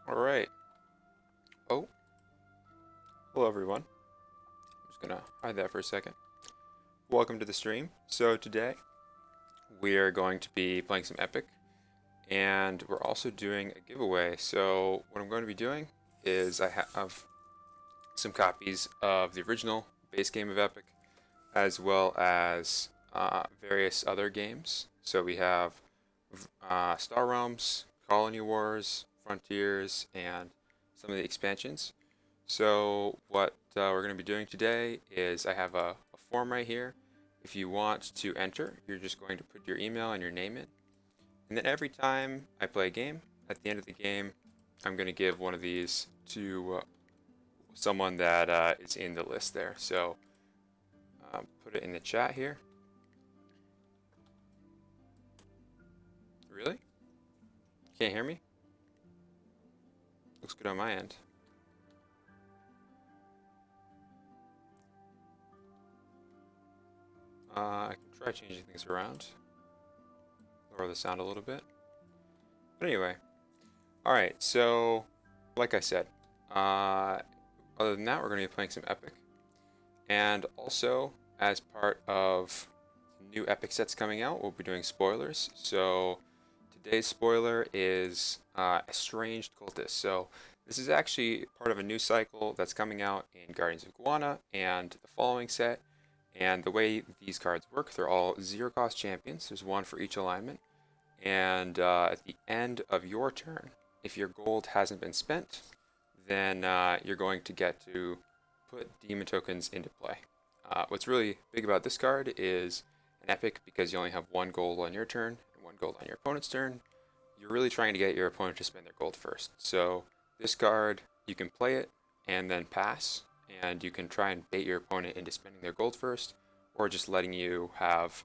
Alright. Oh, hello everyone. I'm just gonna hide that for a second. Welcome to the stream. So today we are going to be playing some Epic, and we're also doing a giveaway. So what I'm going to be doing is I have some copies of the original base game of Epic, as well as various other games. So we have Star Realms, Colony Wars, Frontiers, and some of the expansions. So what we're going to be doing today is I have a form right here. If you want to enter, you're just going to put your email and your name in. And then every time I play a game, at the end of the game, I'm going to give one of these to someone that is in the list there. So put it in the chat here. Really? Can't hear me? Looks good on my end. I can try changing things around. Lower the sound a little bit. But anyway. Alright, so like I said, other than that, we're going to be playing some Epic. And also, as part of new Epic sets coming out, we'll be doing spoilers. So today's spoiler is Estranged Cultist. So this is actually part of a new cycle that's coming out in Guardians of Guana and the following set. And the way these cards work, they're all zero cost champions. There's one for each alignment. And at the end of your turn, if your gold hasn't been spent, then you're going to get to put demon tokens into play. What's really big about this card is an epic because you only have one gold on your turn and one gold on your opponent's turn. You're really trying to get your opponent to spend their gold first. So this card, you can play it and then pass, and you can try and bait your opponent into spending their gold first, or just letting you have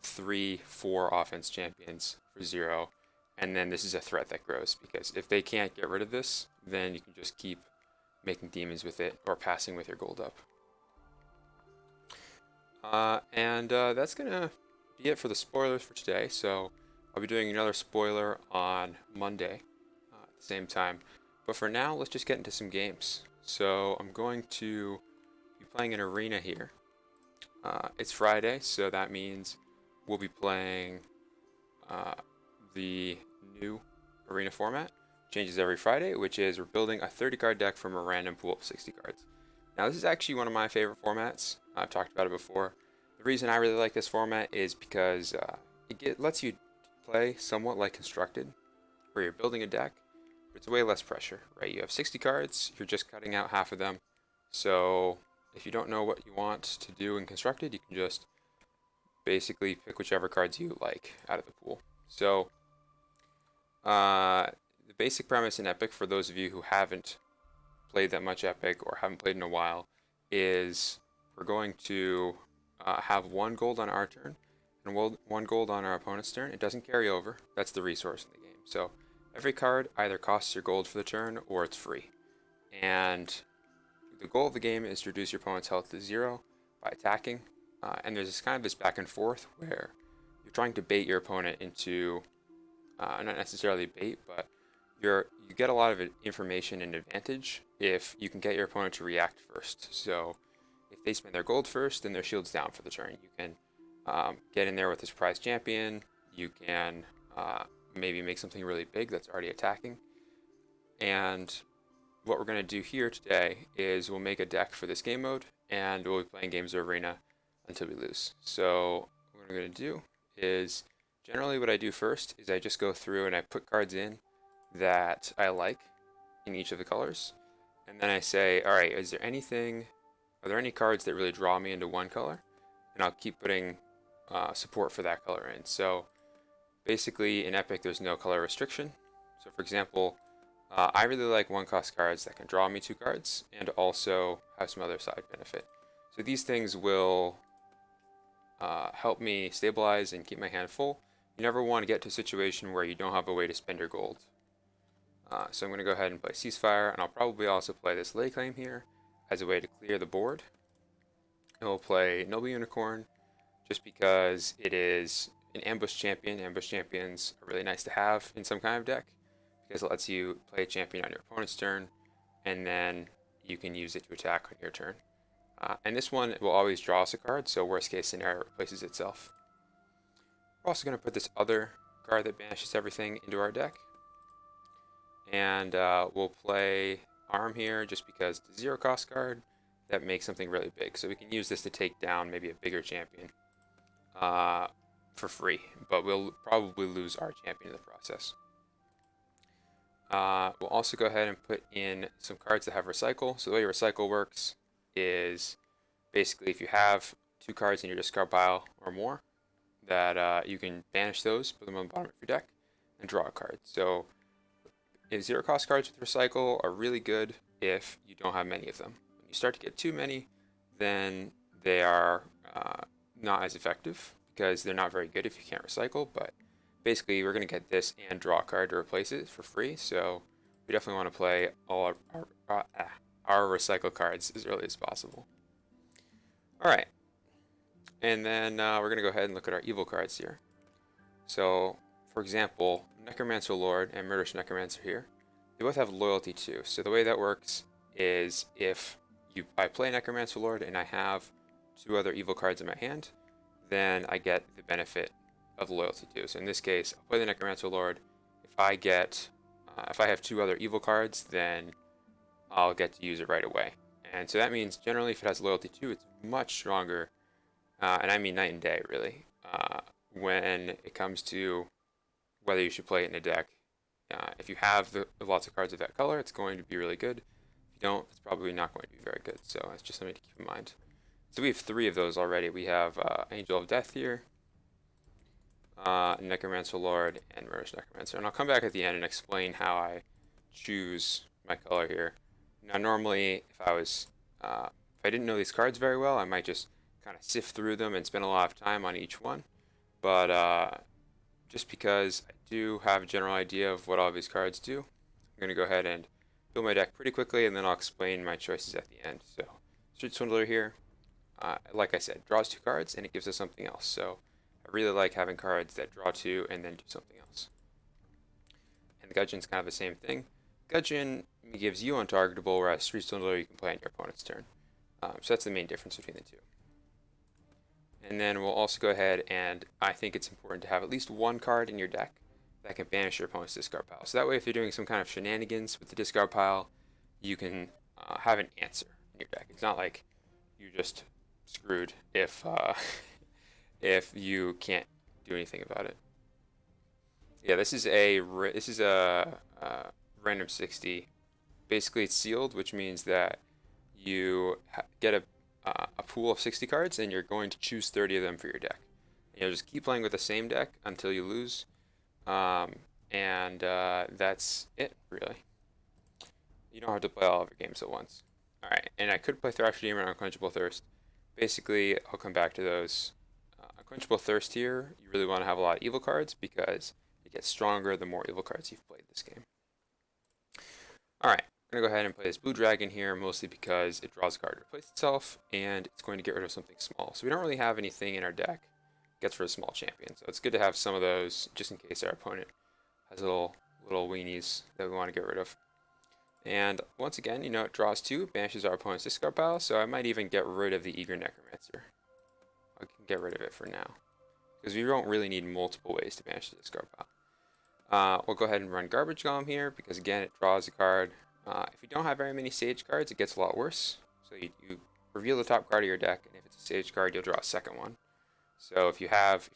3-4 offense champions for 0, and then this is a threat that grows, because if they can't get rid of this, then you can just keep making demons with it or passing with your gold up. And that's gonna be it for the spoilers for today. So I'll be doing another spoiler on Monday at the same time. But for now, let's just get into some games. So I'm going to be playing an arena here. It's Friday, so that means we'll be playing the new arena format. Changes every Friday, which is we're building a 30 card deck from a random pool of 60 cards. Now, this is actually one of my favorite formats. I've talked about it before. The reason I really like this format is because it lets you play somewhat like Constructed, where you're building a deck, but it's way less pressure, right? You have 60 cards, you're just cutting out half of them. So if you don't know what you want to do in Constructed, you can just basically pick whichever cards you like out of the pool. So the basic premise in Epic, for those of you who haven't played that much Epic or haven't played in a while, is we're going to have one gold on our turn and one gold on our opponent's turn. It doesn't carry over. That's the resource in the game. So every card either costs your gold for the turn or it's free. And the goal of the game is to reduce your opponent's health to 0 by attacking. And there's this kind of this back and forth where you're trying to bait your opponent into, not necessarily bait, but you get a lot of information and advantage if you can get your opponent to react first. So if they spend their gold first, then their shield's down for the turn. You can get in there with a surprise champion. You can maybe make something really big that's already attacking. And what we're going to do here today is we'll make a deck for this game mode, and we'll be playing games of Arena until we lose. So what we're going to do is, generally what I do first is I just go through and I put cards in that I like in each of the colors, and then I say, all right, are there any cards that really draw me into one color? And I'll keep putting support for that color in. So basically in Epic there's no color restriction. So for example, I really like 1-cost cards that can draw me 2 cards and also have some other side benefit. So these things will help me stabilize and keep my hand full. You never want to get to a situation where you don't have a way to spend your gold. So I'm going to go ahead and play Ceasefire, and I'll probably also play this Lay Claim here as a way to clear the board. And we'll play Noble Unicorn just because it is an ambush champion. Ambush champions are really nice to have in some kind of deck because it lets you play a champion on your opponent's turn, and then you can use it to attack on your turn. And this one will always draw us a card, so worst case scenario, it replaces itself. We're also going to put this other card that banishes everything into our deck. And we'll play Arm here just because it's a 0-cost card that makes something really big. So we can use this to take down maybe a bigger champion for free, but we'll probably lose our champion in the process. We'll also go ahead and put in some cards that have recycle. So the way recycle works is basically if you have 2 cards in your discard pile or more, that you can banish those, put them on the bottom of your deck, and draw a card. So 0-cost cards with recycle are really good if you don't have many of them. When you start to get too many, then they are not as effective because they're not very good if you can't recycle. But basically, we're going to get this and draw a card to replace it for free. So we definitely want to play all our recycle cards as early as possible. All right. And then we're going to go ahead and look at our evil cards here. So, for example, Necromancer Lord and Murderous Necromancer here, they both have loyalty 2. So the way that works is if I play Necromancer Lord and I have 2 other evil cards in my hand, then I get the benefit of loyalty 2. So in this case, I'll play the Necromancer Lord. If I have 2 other evil cards, then I'll get to use it right away. And so that means generally if it has loyalty 2, it's much stronger, and I mean night and day really, when it comes to whether you should play it in a deck. If you have lots of cards of that color, it's going to be really good. If you don't, it's probably not going to be very good. So that's just something to keep in mind. So we have 3 of those already. We have Angel of Death here, Necromancer Lord, and Murderous Necromancer. And I'll come back at the end and explain how I choose my color here. Now normally, if I didn't know these cards very well, I might just kind of sift through them and spend a lot of time on each one. But just because I do have a general idea of what all of these cards do, I'm going to go ahead and build my deck pretty quickly, and then I'll explain my choices at the end. So, Street Swindler here, like I said, draws 2 cards, and it gives us something else. So, I really like having cards that draw 2 and then do something else. And the Gudgeon's kind of the same thing. Gudgeon gives you untargetable, whereas Street Swindler you can play on your opponent's turn. So that's the main difference between the 2. And then we'll also go ahead and I think it's important to have at least 1 card in your deck that can banish your opponent's discard pile. So that way if you're doing some kind of shenanigans with the discard pile, you can have an answer in your deck. It's not like you're just screwed if you can't do anything about it. Yeah, this is a random 60. Basically it's sealed, which means that you get a pool of 60 cards, and you're going to choose 30 of them for your deck. And you'll just keep playing with the same deck until you lose, and that's it, really. You don't have to play all of your games at once. Alright, and I could play Thrasher Demon or Unquenchable Thirst. Basically, I'll come back to those. Unquenchable Thirst here, you really want to have a lot of evil cards because it gets stronger the more evil cards you've played this game. Alright. I'm going to go ahead and play this Blue Dragon here, mostly because it draws a card to replace itself, and it's going to get rid of something small. So we don't really have anything in our deck that gets rid of small champion. So it's good to have some of those, just in case our opponent has little weenies that we want to get rid of. And once again, it draws 2, banishes our opponent's discard pile, so I might even get rid of the Eager Necromancer. I can get rid of it for now, because we don't really need multiple ways to banish the discard pile. We'll go ahead and run Garbage Golem here, because again, it draws a card. If you don't have very many Sage cards, it gets a lot worse. So you reveal the top card of your deck, and if it's a Sage card, you'll draw a second one. So if your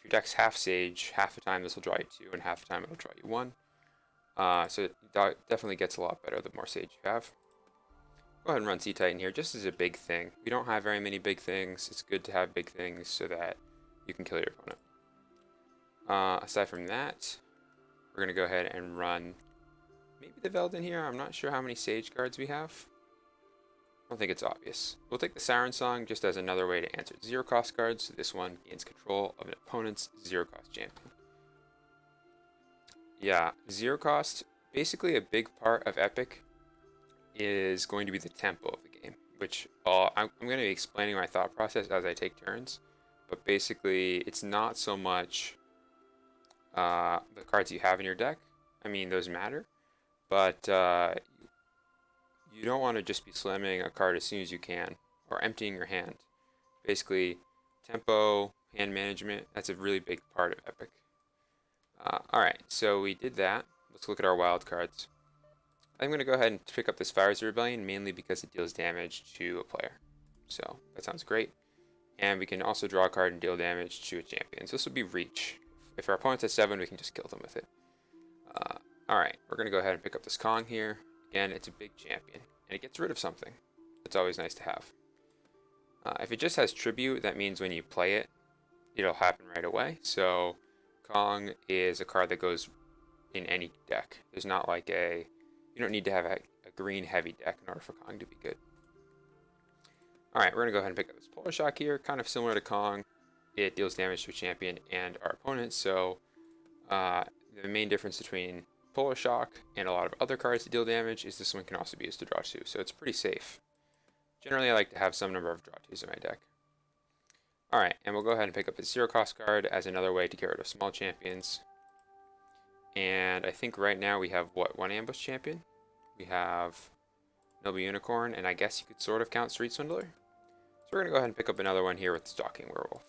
deck's half Sage, half the time this will draw you 2, and half the time it'll draw you 1. So it definitely gets a lot better the more Sage you have. Go ahead and run Sea Titan here, just as a big thing. We don't have very many big things. It's good to have big things so that you can kill your opponent. Aside from that, we're going to go ahead and run maybe the Veldin here. I'm not sure how many Sage cards we have. I don't think it's obvious. We'll take the Siren Song just as another way to answer 0-cost cards. So this one gains control of an opponent's 0-cost champion. Yeah, 0-cost, basically a big part of Epic is going to be the tempo of the game, which I'm going to be explaining my thought process as I take turns. But basically, it's not so much the cards you have in your deck. I mean, those matter. but you don't want to just be slamming a card as soon as you can, or emptying your hand. Basically, tempo, hand management, that's a really big part of Epic. Alright, so we did that. Let's look at our wild cards. I'm going to go ahead and pick up this Fires of Rebellion, mainly because it deals damage to a player. So, that sounds great. And we can also draw a card and deal damage to a champion. So this will be Reach. If our opponent's at 7, we can just kill them with it. Alright, we're going to go ahead and pick up this Kong here. Again, it's a big champion, and it gets rid of something. It's always nice to have. If it just has Tribute, that means when you play it, it'll happen right away. So Kong is a card that goes in any deck. There's not like you don't need to have a green heavy deck in order for Kong to be good. Alright, we're going to go ahead and pick up this Polar Shock here, kind of similar to Kong. It deals damage to a champion and our opponent, so the main difference between Polar Shock and a lot of other cards that deal damage is this one can also be used to draw 2, so it's pretty safe. Generally, I like to have some number of draw 2s in my deck. Alright, and we'll go ahead and pick up the 0-cost card as another way to get rid of small champions. And I think right now we have, what, one ambush champion? We have Noble Unicorn, and I guess you could sort of count Street Swindler. So we're going to go ahead and pick up another one here with Stalking Werewolf.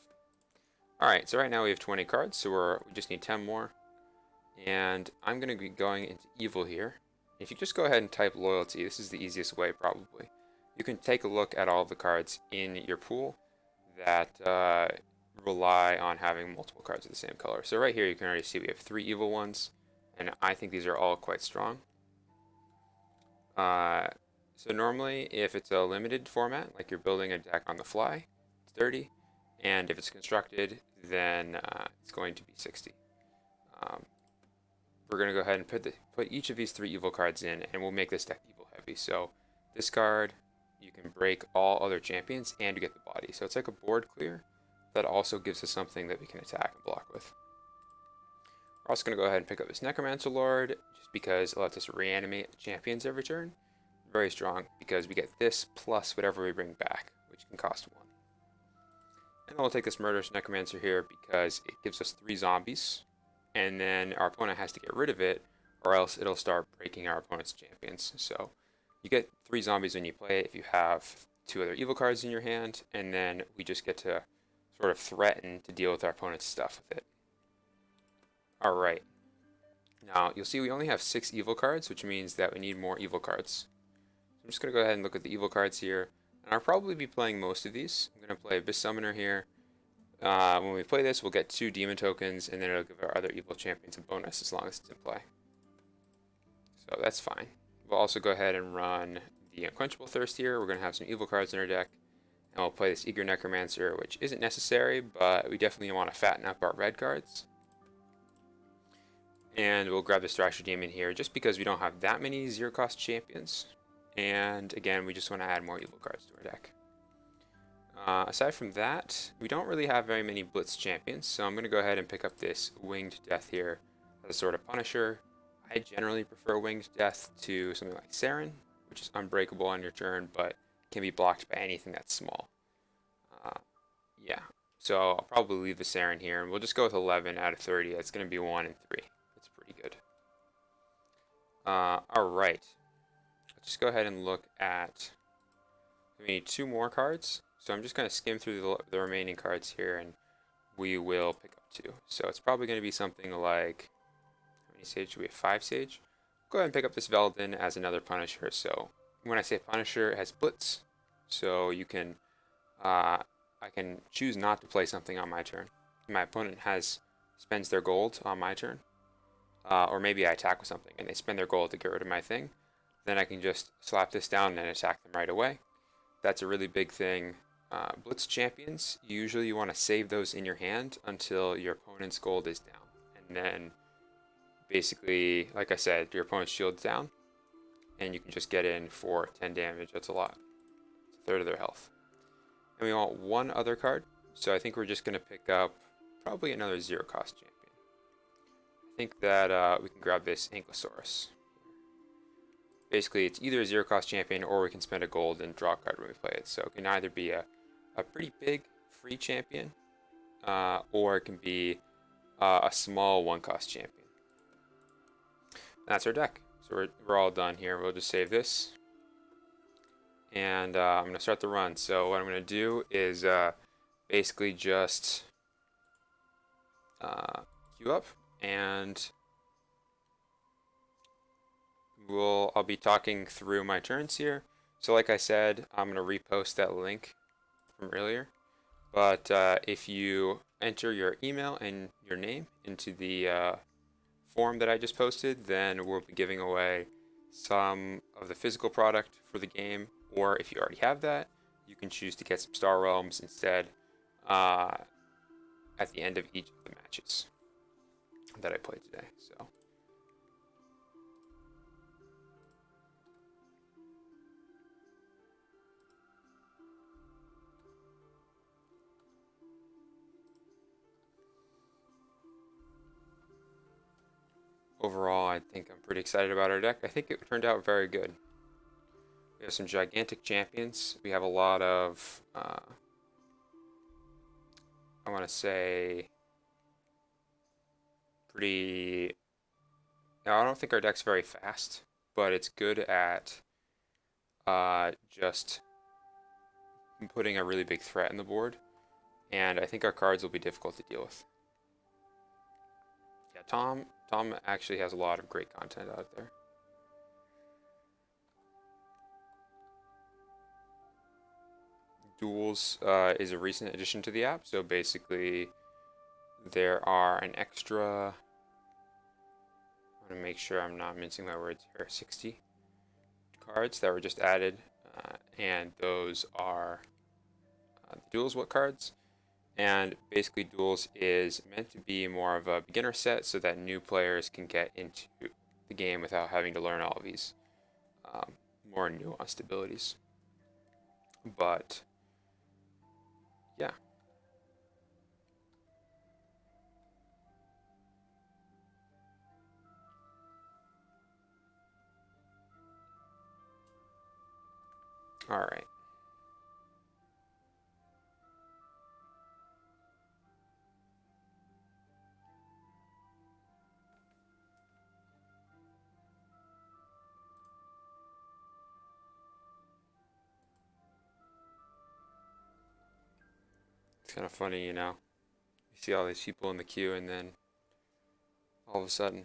Alright, so right now we have 20 cards, so we just need 10 more. And I'm going to be going into Evil here. If you just go ahead and type Loyalty, this is the easiest way probably. You can take a look at all of the cards in your pool that rely on having multiple cards of the same color. So right here you can already see we have 3 evil ones, and I think these are all quite strong. So normally if it's a limited format, like you're building a deck on the fly, it's 30, and if it's constructed, then it's going to be 60. We're going to go ahead and put each of these 3 evil cards in, and we'll make this deck evil heavy. So this card, you can break all other champions and you get the body. So it's like a board clear that also gives us something that we can attack and block with. We're also going to go ahead and pick up this Necromancer Lord, just because it lets us reanimate champions every turn. Very strong, because we get this plus whatever we bring back, which can cost 1. And then we'll take this Murderous Necromancer here because it gives us 3 zombies, and then our opponent has to get rid of it, or else it'll start breaking our opponent's champions. So you get 3 zombies when you play it if you have 2 other evil cards in your hand, and then we just get to sort of threaten to deal with our opponent's stuff with it. Alright. Now, you'll see we only have 6 evil cards, which means that we need more evil cards. I'm just going to go ahead and look at the evil cards here, and I'll probably be playing most of these. I'm going to play Abyss Summoner here. When we play this, we'll get 2 demon tokens, and then it'll give our other evil champions a bonus as long as it's in play. So that's fine. We'll also go ahead and run the Unquenchable Thirst here. We're going to have some evil cards in our deck. And we'll play this Eager Necromancer, which isn't necessary, but we definitely want to fatten up our red cards. And we'll grab this Thrasher Demon here, just because we don't have that many 0-cost champions. And again, we just want to add more evil cards to our deck. Aside from that, we don't really have very many Blitz champions, so I'm going to go ahead and pick up this Winged Death here as a sort of Punisher. I generally prefer Winged Death to something like Saren, which is unbreakable on your turn, but can be blocked by anything that's small. Yeah, so I'll probably leave the Saren here, and we'll just go with 11 out of 30. That's going to be 1 and 3. That's pretty good. Alright. Let's just go ahead and look at... We need 2 more cards. So I'm just going to skim through the remaining cards here, and we will pick up 2. So it's probably going to be something like... How many Sage do we have? 5 Sage? Go ahead and pick up this Veldin as another Punisher. So when I say Punisher, it has Blitz. So you can... I can choose not to play something on my turn. My opponent spends their gold on my turn. Or maybe I attack with something, and they spend their gold to get rid of my thing. Then I can just slap this down and attack them right away. That's a really big thing. Blitz champions, usually you want to save those in your hand until your opponent's gold is down. And then, basically, like I said, your opponent's shield's down, and you can just get in for 10 damage. That's a lot. It's a third of their health. And we want 1 other card, so I think we're just going to pick up probably another 0-cost champion. I think that we can grab this Ankylosaurus. Basically, it's either a 0-cost champion, or we can spend a gold and draw a card when we play it. So it can either be a pretty big free champion, or it can be a small 1-cost champion. And that's our deck. So So we're all done here. We'll just save this. And I'm going to start the run. So what I'm going to do is basically just queue up, and I'll be talking through my turns here. So like I said, I'm going to repost that link from earlier. But if you enter your email and your name into the form that I just posted, then we'll be giving away some of the physical product for the game, or if you already have that, you can choose to get some Star Realms instead at the end of each of the matches that I played today. So overall, I think I'm pretty excited about our deck. I think it turned out very good. We have some gigantic champions. We have a lot of, I want to say, pretty. Now, I don't think our deck's very fast, but it's good at just putting a really big threat in the board. And I think our cards will be difficult to deal with. Yeah, Tom actually has a lot of great content out there. Duels is a recent addition to the app, so basically there are an extra, I want to make sure I'm not mincing my words here, 60 cards that were just added, and those are the Duels What cards. And basically Duels is meant to be more of a beginner set so that new players can get into the game without having to learn all of these more nuanced abilities. But yeah. All right. It's kind of funny, you know. You see all these people in the queue, and then all of a sudden.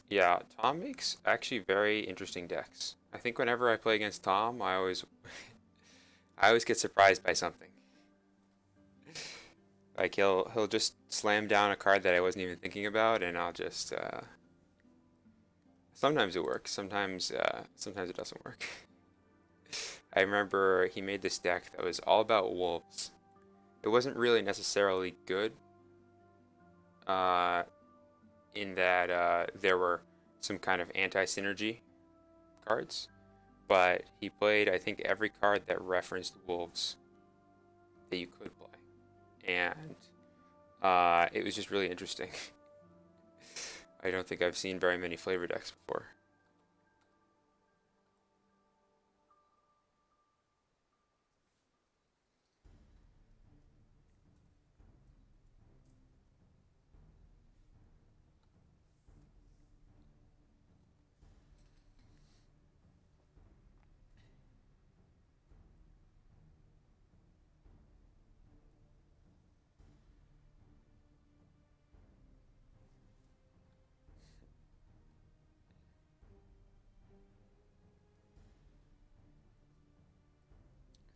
Yeah, Tom makes actually very interesting decks. I think whenever I play against Tom, I always get surprised by something. Like he'll just slam down a card that I wasn't even thinking about, and I'll just sometimes it works, sometimes it doesn't work. I remember he made this deck that was all about wolves. It wasn't really necessarily good, uh, in that there were some kind of anti-synergy cards, but he played, I think, every card that referenced wolves that you could play, and it was just really interesting. I don't think I've seen very many flavor decks before.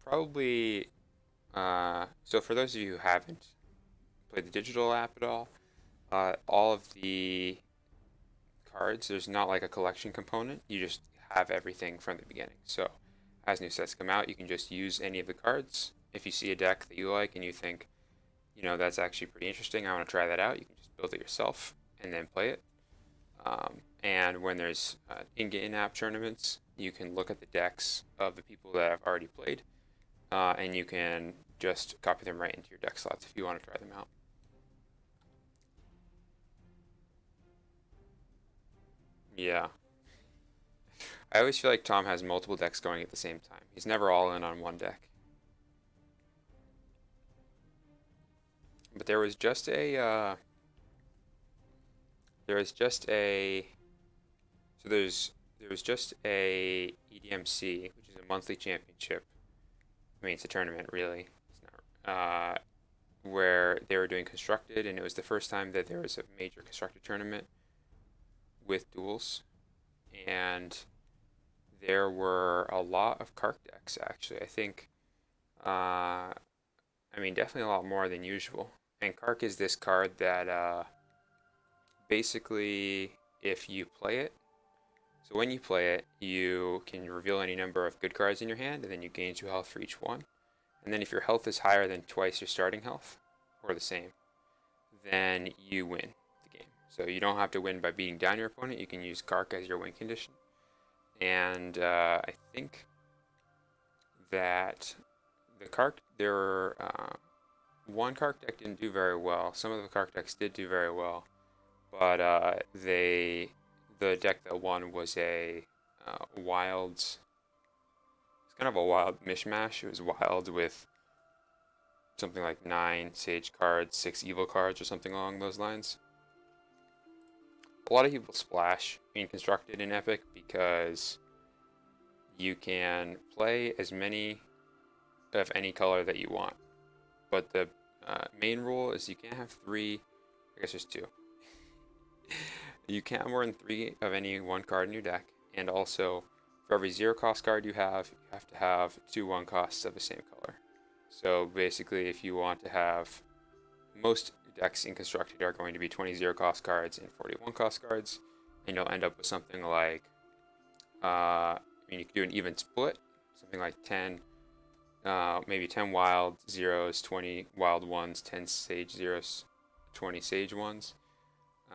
Probably, so for those of you who haven't played the digital app at all of the cards, there's not like a collection component. You just have everything from the beginning. So as new sets come out, you can just use any of the cards. If you see a deck that you like and you think, you know, that's actually pretty interesting, I want to try that out, you can just build it yourself and then play it. And when there's in-app tournaments, you can look at the decks of the people that have already played, and you can just copy them right into your deck slots if you want to try them out. Yeah, I always feel like Tom has multiple decks going at the same time. He's never all in on one deck. But there was just a so there was just a EDMC, which is a monthly championship. I mean, it's a tournament, really. It's not, where they were doing constructed, and it was the first time that there was a major constructed tournament with duels, and there were a lot of Kark decks actually. I think, I mean, definitely a lot more than usual. And Kark is this card that basically, if you play it, so when you play it, you can reveal any number of good cards in your hand, and then you gain 2 health for each one. And then if your health is higher than twice your starting health, or the same, then you win the game. So you don't have to win by beating down your opponent. You can use Kark as your win condition. And I think that the Kark, one Kark deck didn't do very well. Some of the Kark decks did do very well, but the deck that won was a wild. It's kind of a wild mishmash. It was wild with something like 9 Sage cards, 6 Evil cards, or something along those lines. A lot of people splash being constructed in Epic because you can play as many of any color that you want. But the main rule is you can't have 3, I guess there's 2. You can't have more than 3 of any one card in your deck, and also for every 0 cost card you have to have 2 1 costs of the same color. So basically, if you want to have, most decks in Constructed are going to be 20 0 cost cards and 41 cost cards, and you'll end up with something like, I mean, you can do an even split, something like 10, maybe 10 wild zeros, 20 wild ones, 10 sage zeros, 20 sage ones.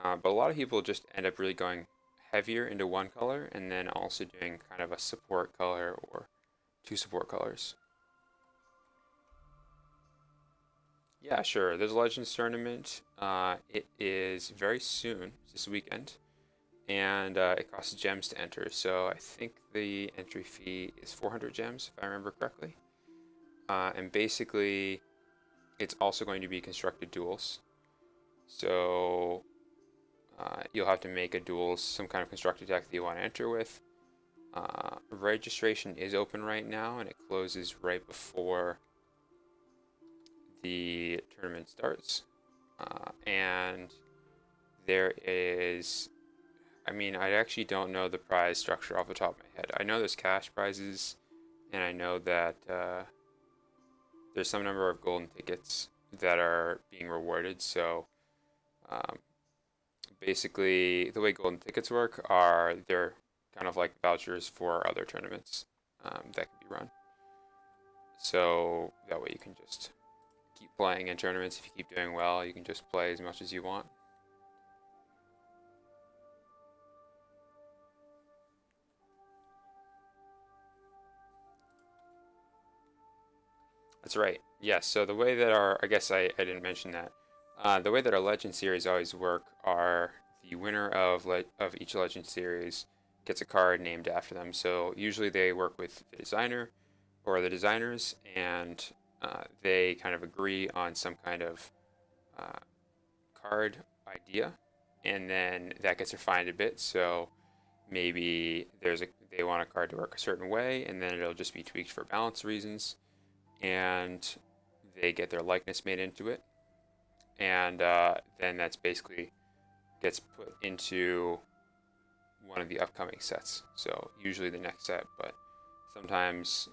But a lot of people just end up really going heavier into one color, and then also doing kind of a support color or 2 support colors. Yeah, sure. There's a Legends tournament. It is very soon, this weekend, and it costs gems to enter. So I think the entry fee is 400 gems, if I remember correctly. And basically, it's also going to be constructed duels. So you'll have to make a duels, some kind of constructed deck that you want to enter with. Registration is open right now, and it closes right before the tournament starts. And there is, I mean, I actually don't know the prize structure off the top of my head. I know there's cash prizes, and I know that there's some number of golden tickets that are being rewarded. So basically, the way golden tickets work are they're kind of like vouchers for other tournaments that can be run. So that way you can just keep playing in tournaments. If you keep doing well, you can just play as much as you want. That's right. Yes, so the way that I guess I didn't mention that. The way that our Legend series always work are the winner of each Legend series gets a card named after them. So usually they work with the designer or the designers, and they kind of agree on some kind of card idea, and then that gets refined a bit. So maybe they want a card to work a certain way, and then it'll just be tweaked for balance reasons, and they get their likeness made into it, and then that's basically gets put into one of the upcoming sets. So usually the next set, but sometimes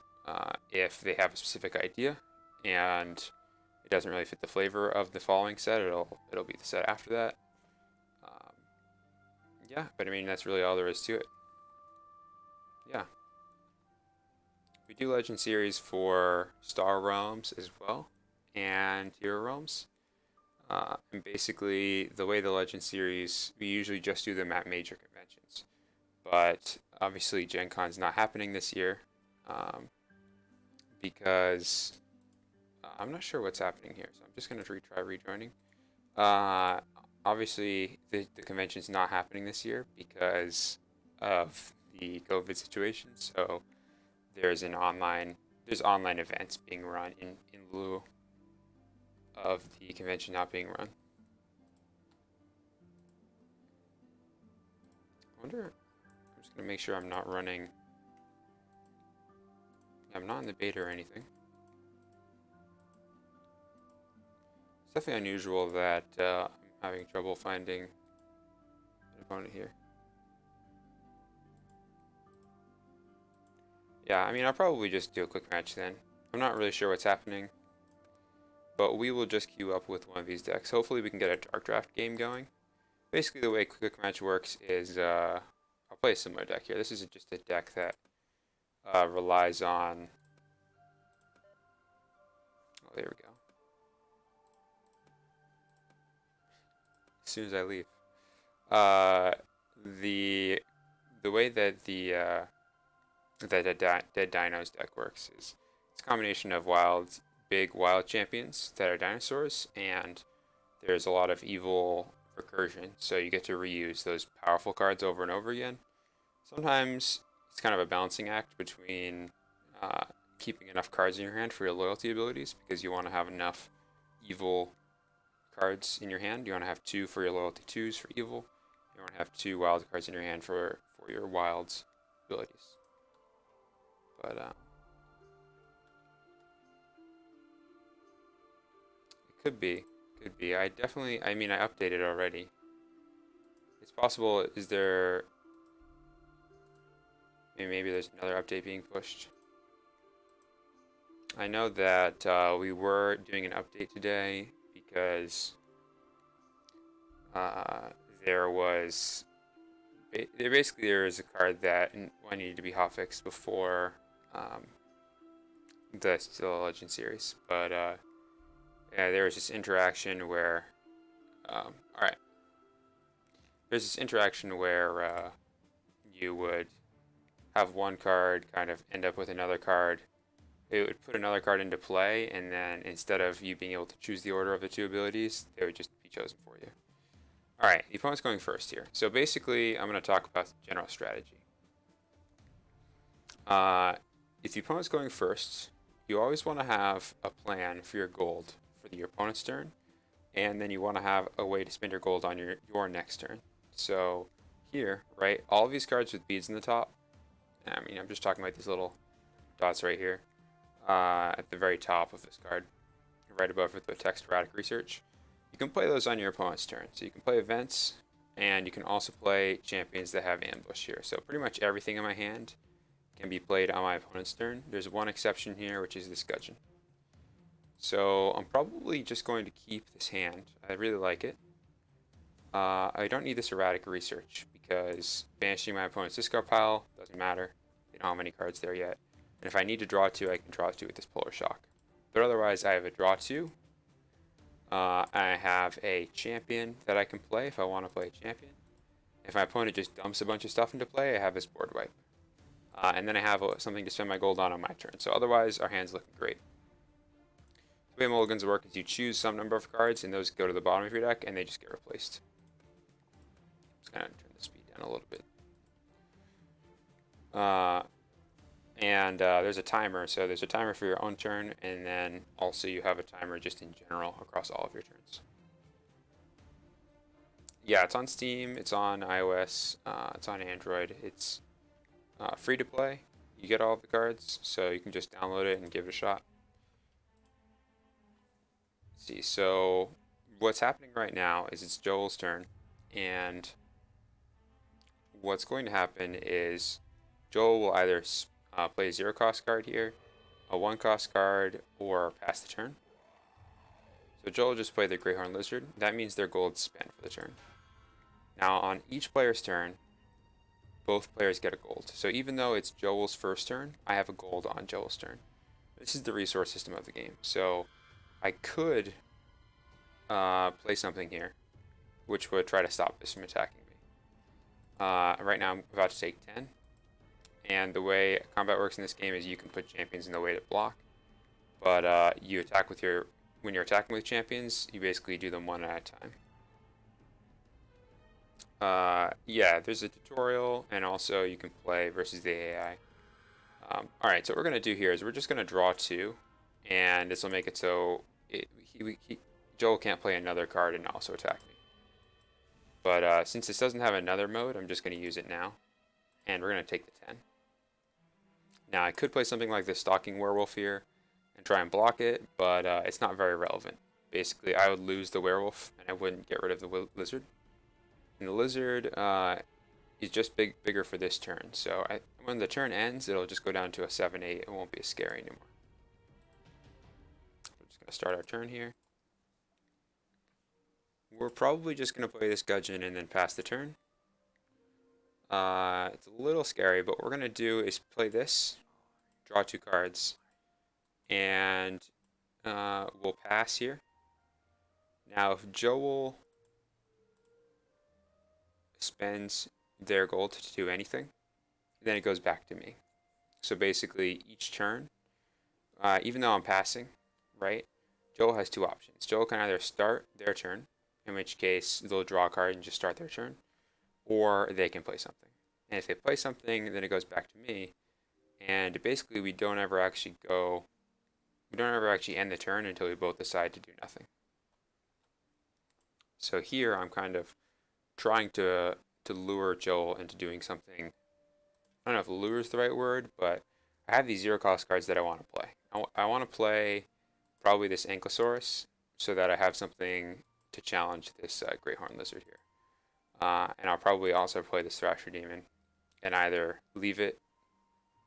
if they have a specific idea and it doesn't really fit the flavor of the following set, it'll be the set after that. Yeah, but I mean, that's really all there is to it. Yeah. We do Legend series for Star Realms as well, and Hero Realms. And basically, the way the Legend series, we usually just do them at major conventions. But obviously, Gen Con's not happening this year because I'm not sure what's happening here, so I'm just going to try rejoining. Obviously, the convention's not happening this year because of the COVID situation, so there's online events being run in lieu of the convention not being run. I wonder, I'm just gonna make sure I'm not running. I'm not in the beta or anything. It's definitely unusual that I'm having trouble finding an opponent here. Yeah, I mean, I'll probably just do a quick match then. I'm not really sure what's happening, but we will just queue up with one of these decks. Hopefully we can get a Dark Draft game going. Basically, the way quick match works is I'll play a similar deck here. This is just a deck that relies on... Oh, there we go. As soon as I leave. The way that the Dead Dinos deck works is it's a combination of big wild champions that are dinosaurs, and there's a lot of evil recursion, so you get to reuse those powerful cards over and over again. Sometimes it's kind of a balancing act between keeping enough cards in your hand for your loyalty abilities, because you want to have enough evil cards in your hand. You want to have 2 for your loyalty 2s for evil. You want to have 2 wild cards in your hand for your wilds abilities. But it could be. I mean, I updated already. It's possible. Is there? Maybe there's another update being pushed. I know that we were doing an update today because there was a card that needed to be hotfixed before the Still Legend series, but yeah, there was this interaction where alright, there's this interaction where you would have one card kind of end up with another card. It would put another card into play, and then instead of you being able to choose the order of the 2 abilities, they would just be chosen for you. Alright, the opponent's going first here. So basically, I'm going to talk about the general strategy. If the opponent's going first, you always want to have a plan for your gold for your opponent's turn, and then you want to have a way to spend your gold on your next turn. So here, right, all of these cards with beads in the top, I mean, I'm just talking about these little dots right here, at the very top of this card, right above with the text erratic research. You can play those on your opponent's turn. So you can play events, and you can also play champions that have ambush here. So pretty much everything in my hand can be played on my opponent's turn. There's one exception here, which is this Gudgeon. So I'm probably just going to keep this hand. I really like it. I don't need this erratic research because banishing my opponent's discard pile doesn't matter. They don't have any cards there yet. And if I need to draw 2, I can draw 2 with this Polar Shock. But otherwise, I have a draw 2. I have a champion that I can play if I want to play a champion. If my opponent just dumps a bunch of stuff into play, I have this board wipe. And then I have something to spend my gold on my turn. So otherwise, our hand's looking great. The way mulligans work is you choose some number of cards, and those go to the bottom of your deck, and they just get replaced. Just kind of turn the speed down a little bit. There's a timer, so there's a timer for your own turn, and then also you have a timer just in general across all of your turns. Yeah, it's on Steam, it's on iOS, it's on Android, it's free to play. You get all of the cards, so you can just download it and give it a shot. Let's see, so what's happening right now is it's Joel's turn, and what's going to happen is Joel will either play a 0-cost card here, a 1-cost card, or pass the turn. So Joel will just play the Greathorn Lizard. That means their gold's spent for the turn. Now on each player's turn, both players get a gold. So even though it's Joel's first turn, I have a gold on Joel's turn. This is the resource system of the game. So I could play something here, which would try to stop this from attacking me. Right now I'm about to take 10. And the way combat works in this game is you can put champions in the way to block. But you attack with when you're attacking with champions, you basically do them one at a time. Yeah, there's a tutorial, and also you can play versus the AI. Alright, so what we're going to do here is we're just going to draw two, and this will make it so Joel can't play another card and also attack me. But since this doesn't have another mode, I'm just going to use it now, and we're going to take the 10. Now, I could play something like the Stalking Werewolf here and try and block it, but it's not very relevant. Basically, I would lose the werewolf, and I wouldn't get rid of the lizard. And the lizard is just bigger for this turn, so when the turn ends, it'll just go down to a 7-8. It won't be as scary anymore. We're just going to start our turn here. We're probably just going to play this gudgeon and then pass the turn. It's a little scary, but what we're going to do is play this, draw two cards, and we'll pass here. Now, if Joel spends their gold to do anything, then it goes back to me. So basically, each turn, even though I'm passing, right, Joel has two options. Joel can either start their turn, in which case they'll draw a card and just start their turn, or they can play something. And if they play something, then it goes back to me. And basically, we don't ever actually end the turn until we both decide to do nothing. So here, I'm kind of trying to lure Joel into doing something. I don't know if lure is the right word, but I have these zero cost cards that I want to play. I want to play probably this Ankylosaurus so that I have something to challenge this Great Horned Lizard here. And I'll probably also play this Thrasher Demon and either leave it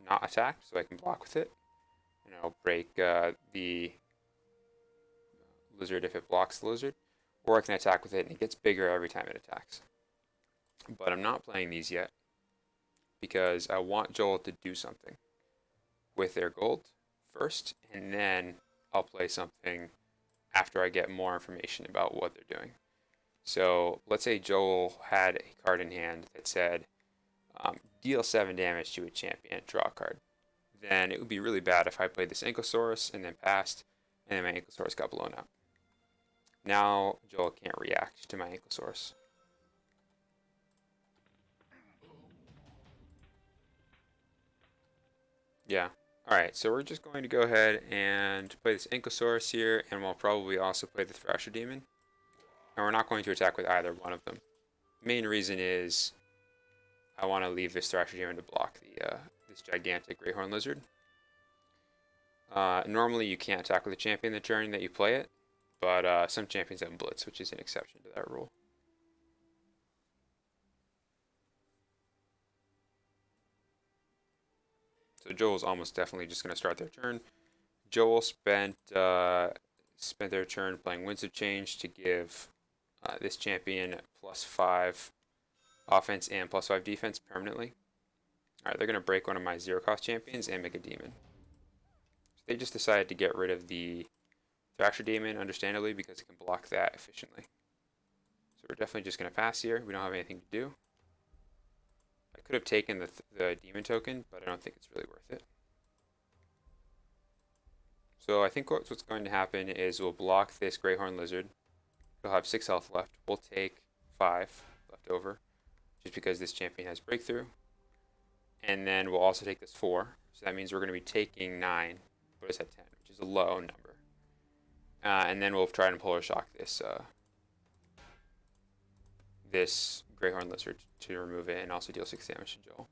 not attacked so I can block with it, and I'll break the lizard if it blocks the lizard, or I can attack with it and it gets bigger every time it attacks. But I'm not playing these yet because I want Joel to do something with their gold first, and then I'll play something after I get more information about what they're doing. So let's say Joel had a card in hand that said, deal 7 damage to a champion, draw a card. Then it would be really bad if I played this Ankylosaurus and then passed, and then my Ankylosaurus got blown up. Now Joel can't react to my Ankylosaurus. Yeah. Alright, so we're just going to go ahead and play this Ankylosaurus here, and we'll probably also play the Thrasher Demon. And we're not going to attack with either one of them. Main reason is I want to leave this Thrasher Demon to block this gigantic Great Horned Lizard. Normally you can't attack with a champion the turn that you play it, but some champions have Blitz, which is an exception to that rule. So Joel's almost definitely just going to start their turn. Joel spent their turn playing Winds of Change to give this champion +5 offense and +5 defense permanently. Alright, they're going to break one of my zero-cost champions and make a demon. So they just decided to get rid of the Thrasher Demon, understandably, because it can block that efficiently. So we're definitely just going to pass here. We don't have anything to do. I could have taken the demon token, but I don't think it's really worth it. So I think what's going to happen is we'll block this Great Horned Lizard. It'll have 6 health left. We'll take 5 left over, just because this champion has breakthrough. And then we'll also take this 4. So that means we're going to be taking 9, but it's at 10, which is a low number. And then we'll try and Polar Shock this Great Horned Lizard to remove it and also deal 6 damage to Joel.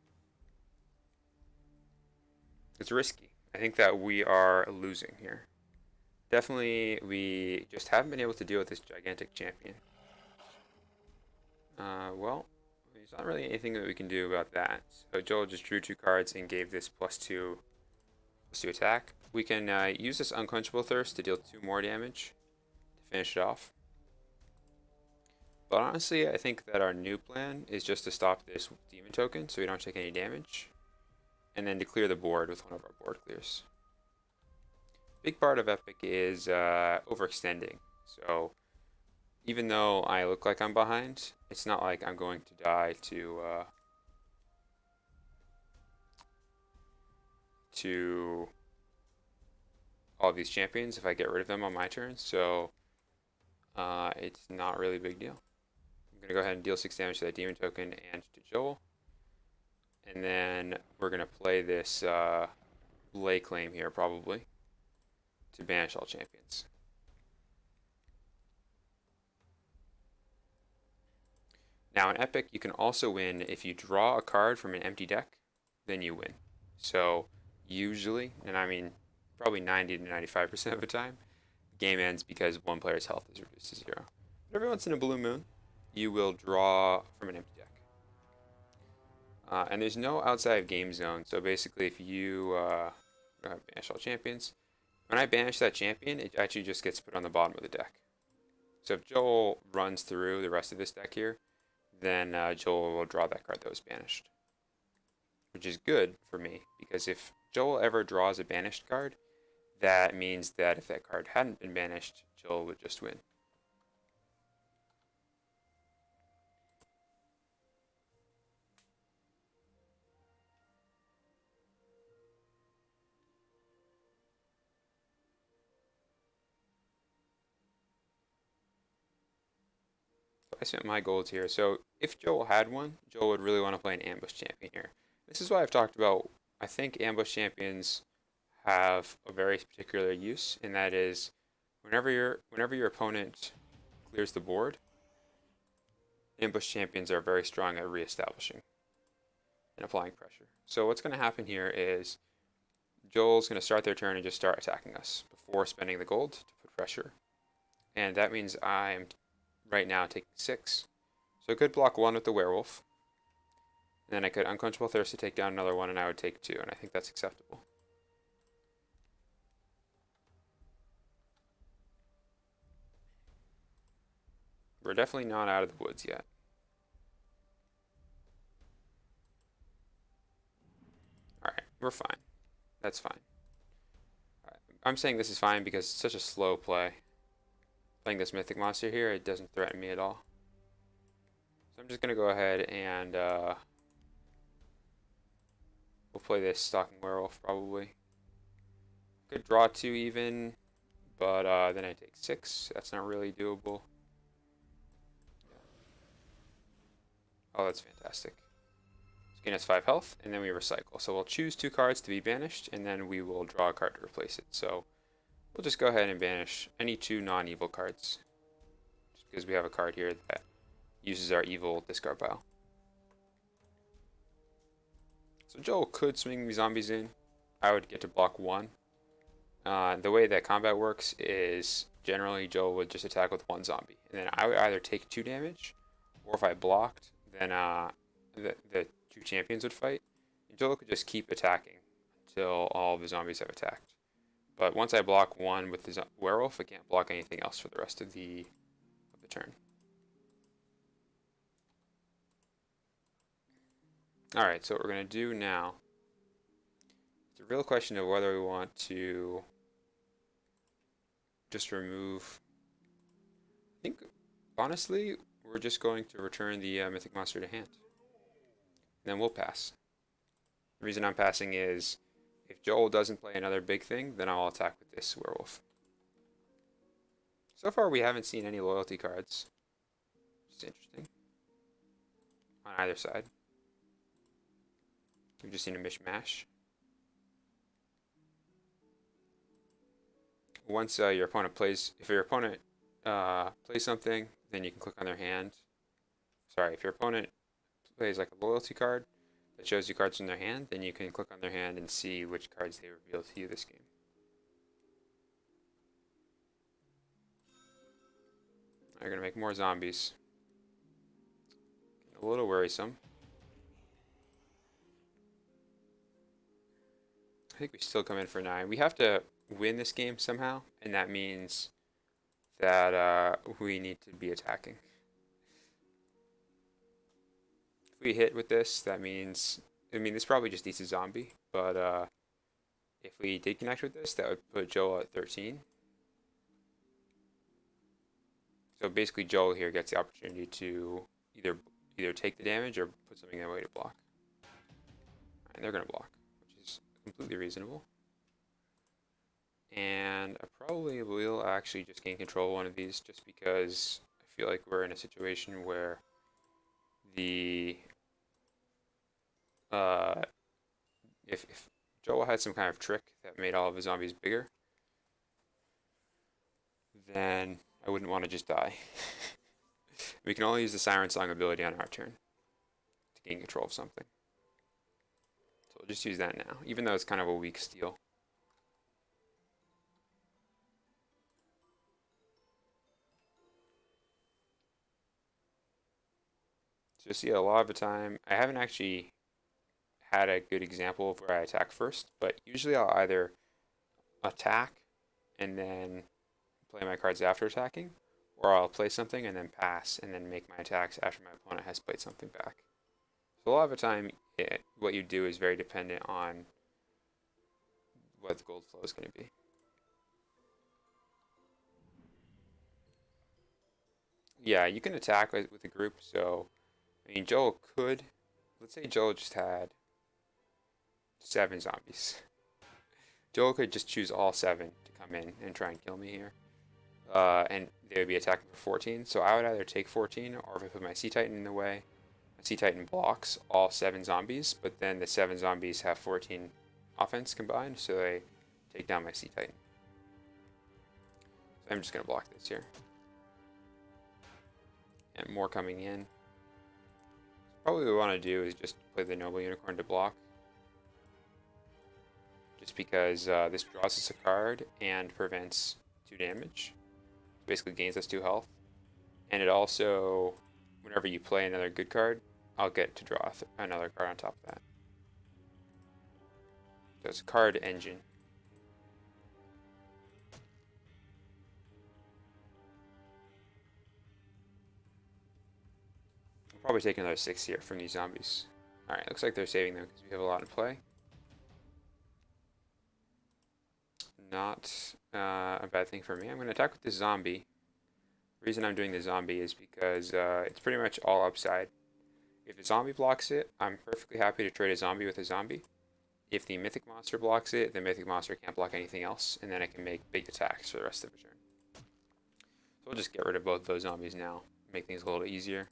It's risky. I think that we are losing here. Definitely, we just haven't been able to deal with this gigantic champion. Well, there's not really anything that we can do about that. So Joel just drew 2 cards and gave this +2 attack. We can use this Unquenchable Thirst to deal 2 more damage to finish it off. But honestly, I think that our new plan is just to stop this demon token so we don't take any damage, and then to clear the board with one of our board clears. Big part of Epic is overextending. So even though I look like I'm behind, it's not like I'm going to die to all these champions if I get rid of them on my turn. So it's not really a big deal. I'm going to go ahead and deal 6 damage to that demon token and to Joel. And then we're going to play this lay claim here, probably, to banish all champions. Now in Epic, you can also win if you draw a card from an empty deck, then you win. So usually, and I mean probably 90 to 95% of the time, game ends because one player's health is reduced to 0. But every once in a blue moon, you will draw from an empty deck. And there's no outside of game zone, so basically if you banish all champions, when I banish that champion, it actually just gets put on the bottom of the deck. So if Joel runs through the rest of this deck here, then Joel will draw that card that was banished. Which is good for me, because if Joel ever draws a banished card, that means that if that card hadn't been banished, Joel would just win. I spent my golds here. So if Joel had one, Joel would really want to play an ambush champion here. This is why I've talked about, I think ambush champions have a very particular use, and that is whenever your opponent clears the board, ambush champions are very strong at reestablishing and applying pressure. So what's going to happen here is Joel's going to start their turn and just start attacking us before spending the gold to put pressure. And that means I'm right now taking 6. So I could block 1 with the werewolf. And then I could Unquenchable Thirst to take down another one, and I would take 2, and I think that's acceptable. We're definitely not out of the woods yet. Alright, we're fine. That's fine. Right. I'm saying this is fine because it's such a slow play. Playing this Mythic Monster here, it doesn't threaten me at all. So I'm just going to go ahead and we'll play this Stalking Werewolf probably. Could draw 2 even, but then I take 6. That's not really doable. Oh, that's fantastic. So gain us 5 health, and then we recycle. So we'll choose 2 cards to be banished, and then we will draw a card to replace it. So we'll just go ahead and banish any 2 non-evil cards, just because we have a card here that uses our evil discard pile. So Joel could swing these zombies in. I would get to block 1. The way that combat works is generally Joel would just attack with 1 zombie, and then I would either take 2 damage, or if I blocked, then the 2 champions would fight. And Joel could just keep attacking until all of the zombies have attacked. But once I block 1 with the werewolf, I can't block anything else for the rest of the turn. Alright, so what we're going to do now, it's a real question of whether we want to just remove, I think, honestly, we're just going to return the Mythic Monster to hand. And then we'll pass. The reason I'm passing is, if Joel doesn't play another big thing, then I'll attack with this werewolf. So far we haven't seen any loyalty cards. Which is interesting. On either side. We've just seen a mishmash. Once your opponent plays, if your opponent plays something, then you can click on their hand. Sorry, if your opponent plays like a loyalty card that shows you cards from their hand, then you can click on their hand and see which cards they reveal to you this game. They're going to make more zombies. Getting a little worrisome. I think we still come in for 9. We have to win this game somehow, and that means that we need to be attacking. If we hit with this, that means, I mean, this probably just eats a zombie, but if we did connect with this, that would put Joel at 13. So basically Joel here gets the opportunity to either take the damage or put something in the way to block. And they're going to block, which is completely reasonable. And I probably will actually just gain control of one of these just because I feel like we're in a situation where the uh, if Joel had some kind of trick that made all of his zombies bigger, then I wouldn't want to just die. We can only use the Siren Song ability on our turn to gain control of something. So we'll just use that now, even though it's kind of a weak steal. So you see a lot of the time, I haven't actually had a good example of where I attack first, but usually I'll either attack and then play my cards after attacking, or I'll play something and then pass and then make my attacks after my opponent has played something back. So a lot of the time, what you do is very dependent on what the gold flow is going to be. Yeah, you can attack with a group, so, I mean, Joel could, let's say Joel just had 7 zombies. Joel could just choose all 7 to come in and try and kill me here. And they would be attacking for 14, so I would either take 14, or if I put my Sea Titan in the way, my Sea Titan blocks all 7 zombies, but then the 7 zombies have 14 offense combined, so they take down my Sea Titan. So I'm just going to block this here. And more coming in. So probably what we want to do is just play the Noble Unicorn to block. Just because this draws us a card and prevents 2 damage. Basically gains us 2 health. And it also, whenever you play another good card, I'll get to draw another card on top of that. So it's a card engine. I'll probably take another 6 here from these zombies. Alright, looks like they're saving them because we have a lot in play. Not a bad thing for me. I'm going to attack with this zombie. The reason I'm doing the zombie is because it's pretty much all upside. If the zombie blocks it, I'm perfectly happy to trade a zombie with a zombie. If the Mythic Monster blocks it, the Mythic Monster can't block anything else, and then I can make big attacks for the rest of the turn. So we'll just get rid of both those zombies now, make things a little easier.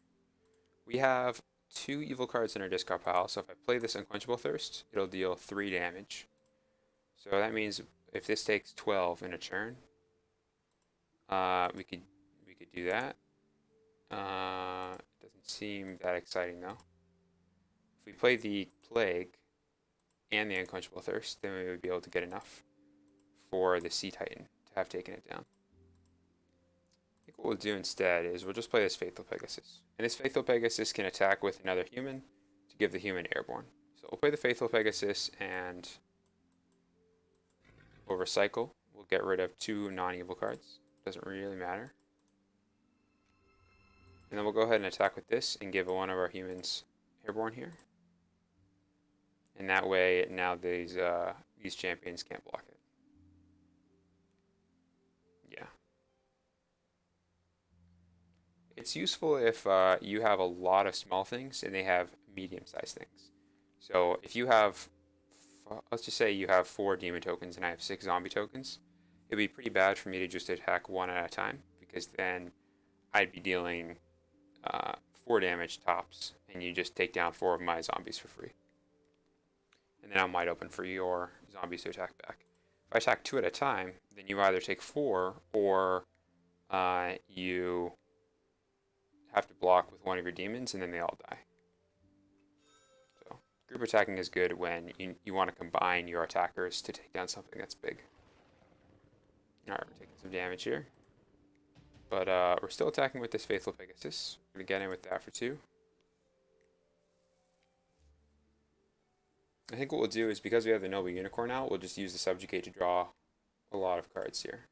We have 2 evil cards in our discard pile, so if I play this Unquenchable Thirst, it'll deal 3 damage. So that means if this takes 12 in a turn, we could do that. It doesn't seem that exciting though. If we play the Plague and the Unquenchable Thirst, then we would be able to get enough for the Sea Titan to have taken it down. I think what we'll do instead is we'll just play this Faithful Pegasus. And this Faithful Pegasus can attack with another human to give the human airborne. So we'll play the Faithful Pegasus and we'll recycle. We'll get rid of 2 non-evil cards. Doesn't really matter. And then we'll go ahead and attack with this and give one of our humans airborne here. And that way, now these champions can't block it. Yeah. It's useful if you have a lot of small things and they have medium-sized things. So if you have, let's just say you have 4 demon tokens and I have 6 zombie tokens, it'd be pretty bad for me to just attack 1 at a time, because then I'd be dealing 4 damage tops, and you just take down 4 of my zombies for free. And then I'm wide open for your zombies to attack back. If I attack 2 at a time, then you either take 4, or you have to block with 1 of your demons, and then they all die. So group attacking is good when you want to combine your attackers to take down something that's big. Alright, we're taking some damage here. But we're still attacking with this Faithful Pegasus. We're going to get in with that for 2. I think what we'll do is, because we have the Noble Unicorn out, we'll just use the Subjugate to draw a lot of cards here.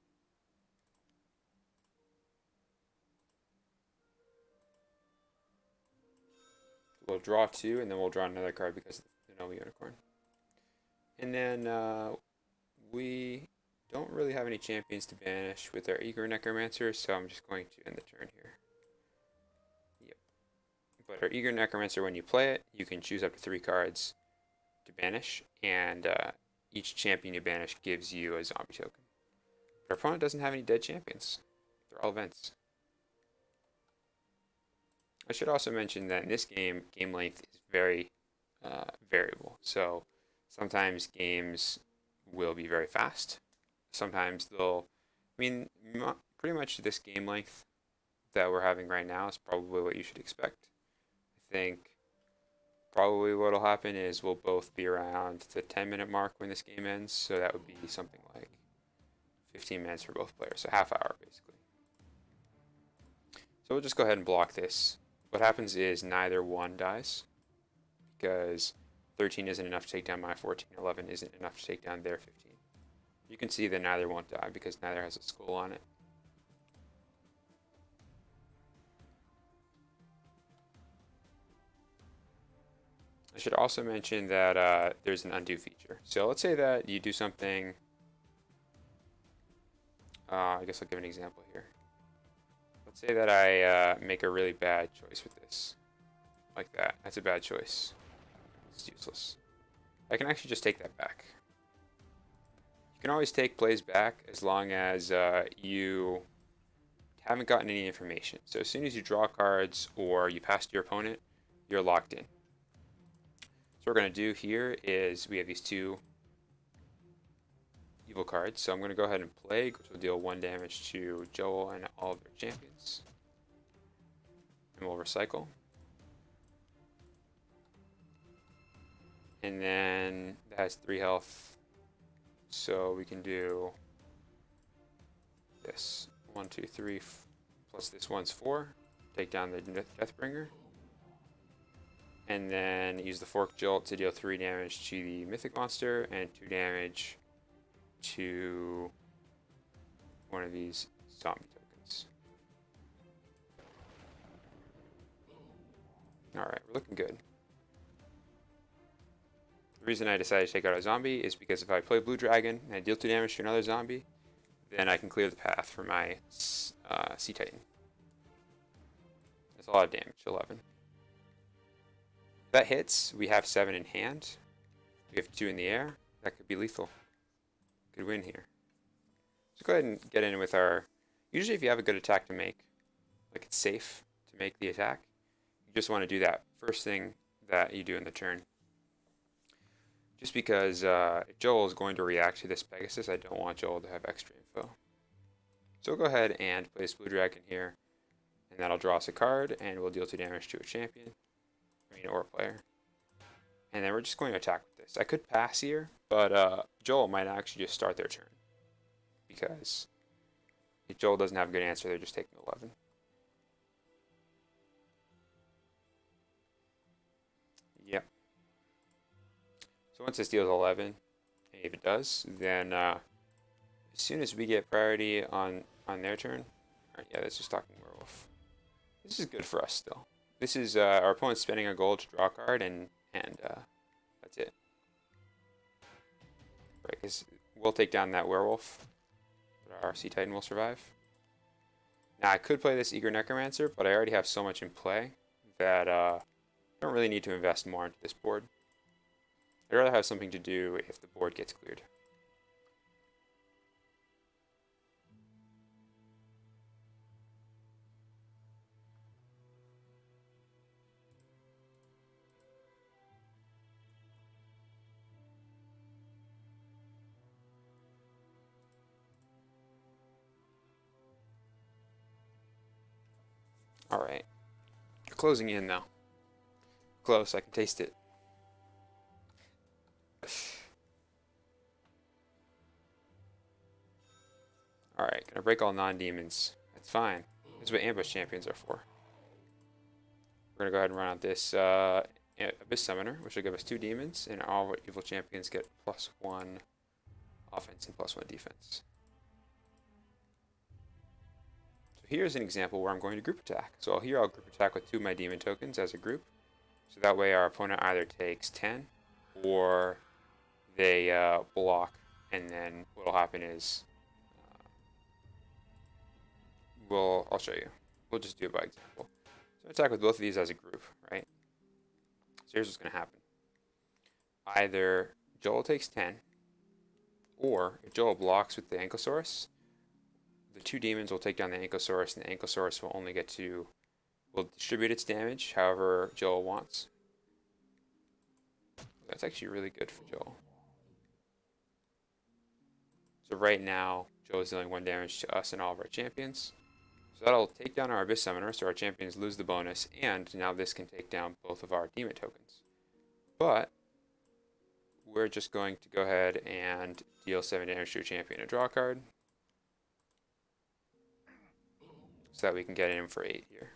We'll draw 2, and then we'll draw another card because of the Noble Unicorn. And then we don't really have any champions to banish with our Eager Necromancer, so I'm just going to end the turn here. Yep. But our Eager Necromancer, when you play it, you can choose up to 3 cards to banish, and each champion you banish gives you a zombie token. But our opponent doesn't have any dead champions. They're all events. I should also mention that in this game, game length is very variable. So sometimes games will be very fast. Sometimes they'll, I mean, pretty much this game length that we're having right now is probably what you should expect. I think probably what'll happen is we'll both be around the 10-minute mark when this game ends. So that would be something like 15 minutes for both players, so half hour basically. So we'll just go ahead and block this. What happens is neither one dies because 13 isn't enough to take down my 14, 11 isn't enough to take down their 15. You can see that neither won't die because neither has a skull on it. I should also mention that there's an undo feature. So let's say that you do something, I guess I'll give an example here. Let's say that I make a really bad choice with this. Like that. That's a bad choice. It's useless. I can actually just take that back. You can always take plays back as long as you haven't gotten any information. So as soon as you draw cards or you pass to your opponent, you're locked in. So what we're going to do here is we have these two evil cards. So I'm going to go ahead and Plague, which will deal 1 damage to Joel and all of their champions. And we'll recycle. And then that has 3 health. So we can do this. 1, 2, 3, plus this one's 4. Take down the Deathbringer. And then use the Fork Jolt to deal 3 damage to the Mythic Monster and 2 damage to one of these zombie tokens. Alright, we're looking good. The reason I decided to take out a zombie is because if I play Blue Dragon and I deal 2 damage to another zombie, then I can clear the path for my Sea Titan. That's a lot of damage, 11. If that hits, we have 7 in hand. We have 2 in the air. That could be lethal. Could win here. So go ahead and get in with our... Usually if you have a good attack to make, like it's safe to make the attack, you just want to do that first thing that you do in the turn. Just because if Joel is going to react to this Pegasus, I don't want Joel to have extra info. So we'll go ahead and place Blue Dragon here, and that'll draw us a card, and we'll deal 2 damage to a champion, or a player. And then we're just going to attack with this. I could pass here, but Joel might actually just start their turn. Because if Joel doesn't have a good answer, they're just taking 11. Yep. So once this deals 11, and if it does, then as soon as we get priority on their turn, alright, yeah, that's just talking werewolf. This is good for us still. This is our opponent's spending a gold to draw a card, and that's it. Right, because we'll take down that werewolf, but our Sea Titan will survive. Now I could play this Eager Necromancer, but I already have so much in play that I don't really need to invest more into this board. I'd rather have something to do if the board gets cleared. Alright. You're closing in now. Close, I can taste it. Alright, gonna break all non-demons. That's fine. That's what ambush champions are for. We're gonna go ahead and run out this Abyss Summoner, which will give us 2 demons, and all our evil champions get +1 offense and +1 defense. So here's an example where I'm going to group attack. So here I'll group attack with 2 of my demon tokens as a group. So that way our opponent either takes 10 or they block, and then what'll happen is I'll show you. We'll just do it by example. So attack with both of these as a group, right? So here's what's going to happen. Either Joel takes 10, or if Joel blocks with the Ankylosaurus, the 2 demons will take down the Ankylosaurus, and the Ankylosaurus will only get to We'll distribute its damage however Joel wants. That's actually really good for Joel. So right now, Joel is dealing 1 damage to us and all of our champions. So that'll take down our Abyss Summoner, so our champions lose the bonus, and now this can take down both of our demon tokens. But we're just going to go ahead and deal 7 damage to a champion and draw a card. So that we can get in for 8 here.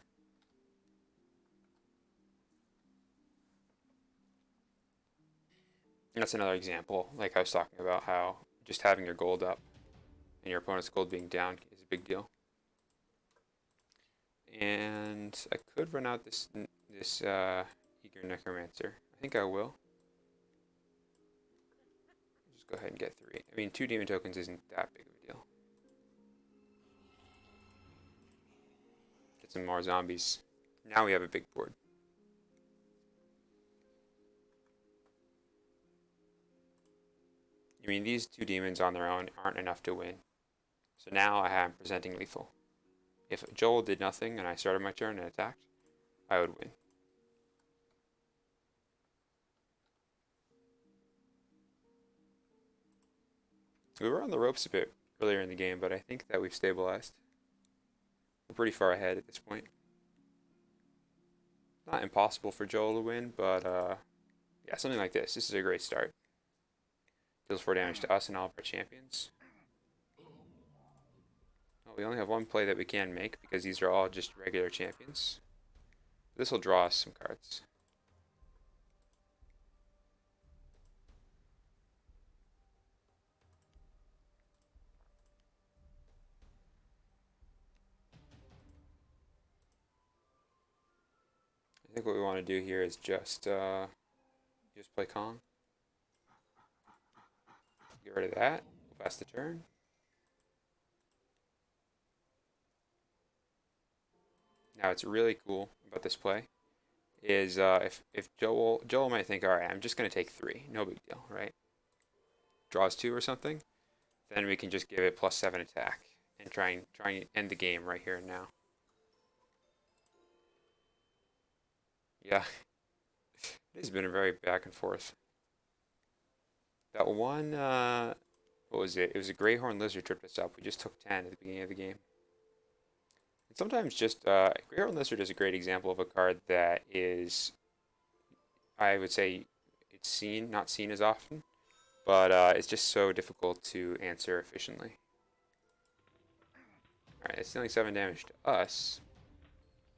And that's another example, like I was talking about, how just having your gold up and your opponent's gold being down is a big deal. And I could run out this Eager Necromancer. I think I will. Just go ahead and get 3. I mean, 2 demon tokens isn't that big of a deal. Get some more zombies. Now we have a big board. I mean, these 2 demons on their own aren't enough to win. So now I am presenting lethal. If Joel did nothing and I started my turn and attacked, I would win. We were on the ropes a bit earlier in the game, but I think that we've stabilized. We're pretty far ahead at this point. Not impossible for Joel to win, but yeah, something like this. This is a great start. Deals 4 damage to us and all of our champions. Well, we only have 1 play that we can make because these are all just regular champions. This will draw us some cards. I think what we want to do here is just play Kong. Get rid of that. We'll pass the turn. Now, what's really cool about this play is if Joel might think, all right, I'm just going to take 3, no big deal, right? Draws 2 or something, then we can just give it +7 attack and try and end the game right here and now. Yeah, it has been a very back and forth. That one, what was it? It was a Greyhorn Lizard tripped us up. We just took 10 at the beginning of the game. And sometimes just, Greyhorn Lizard is a great example of a card that is, I would say, it's seen, not seen as often, but it's just so difficult to answer efficiently. Alright, it's dealing 7 damage to us,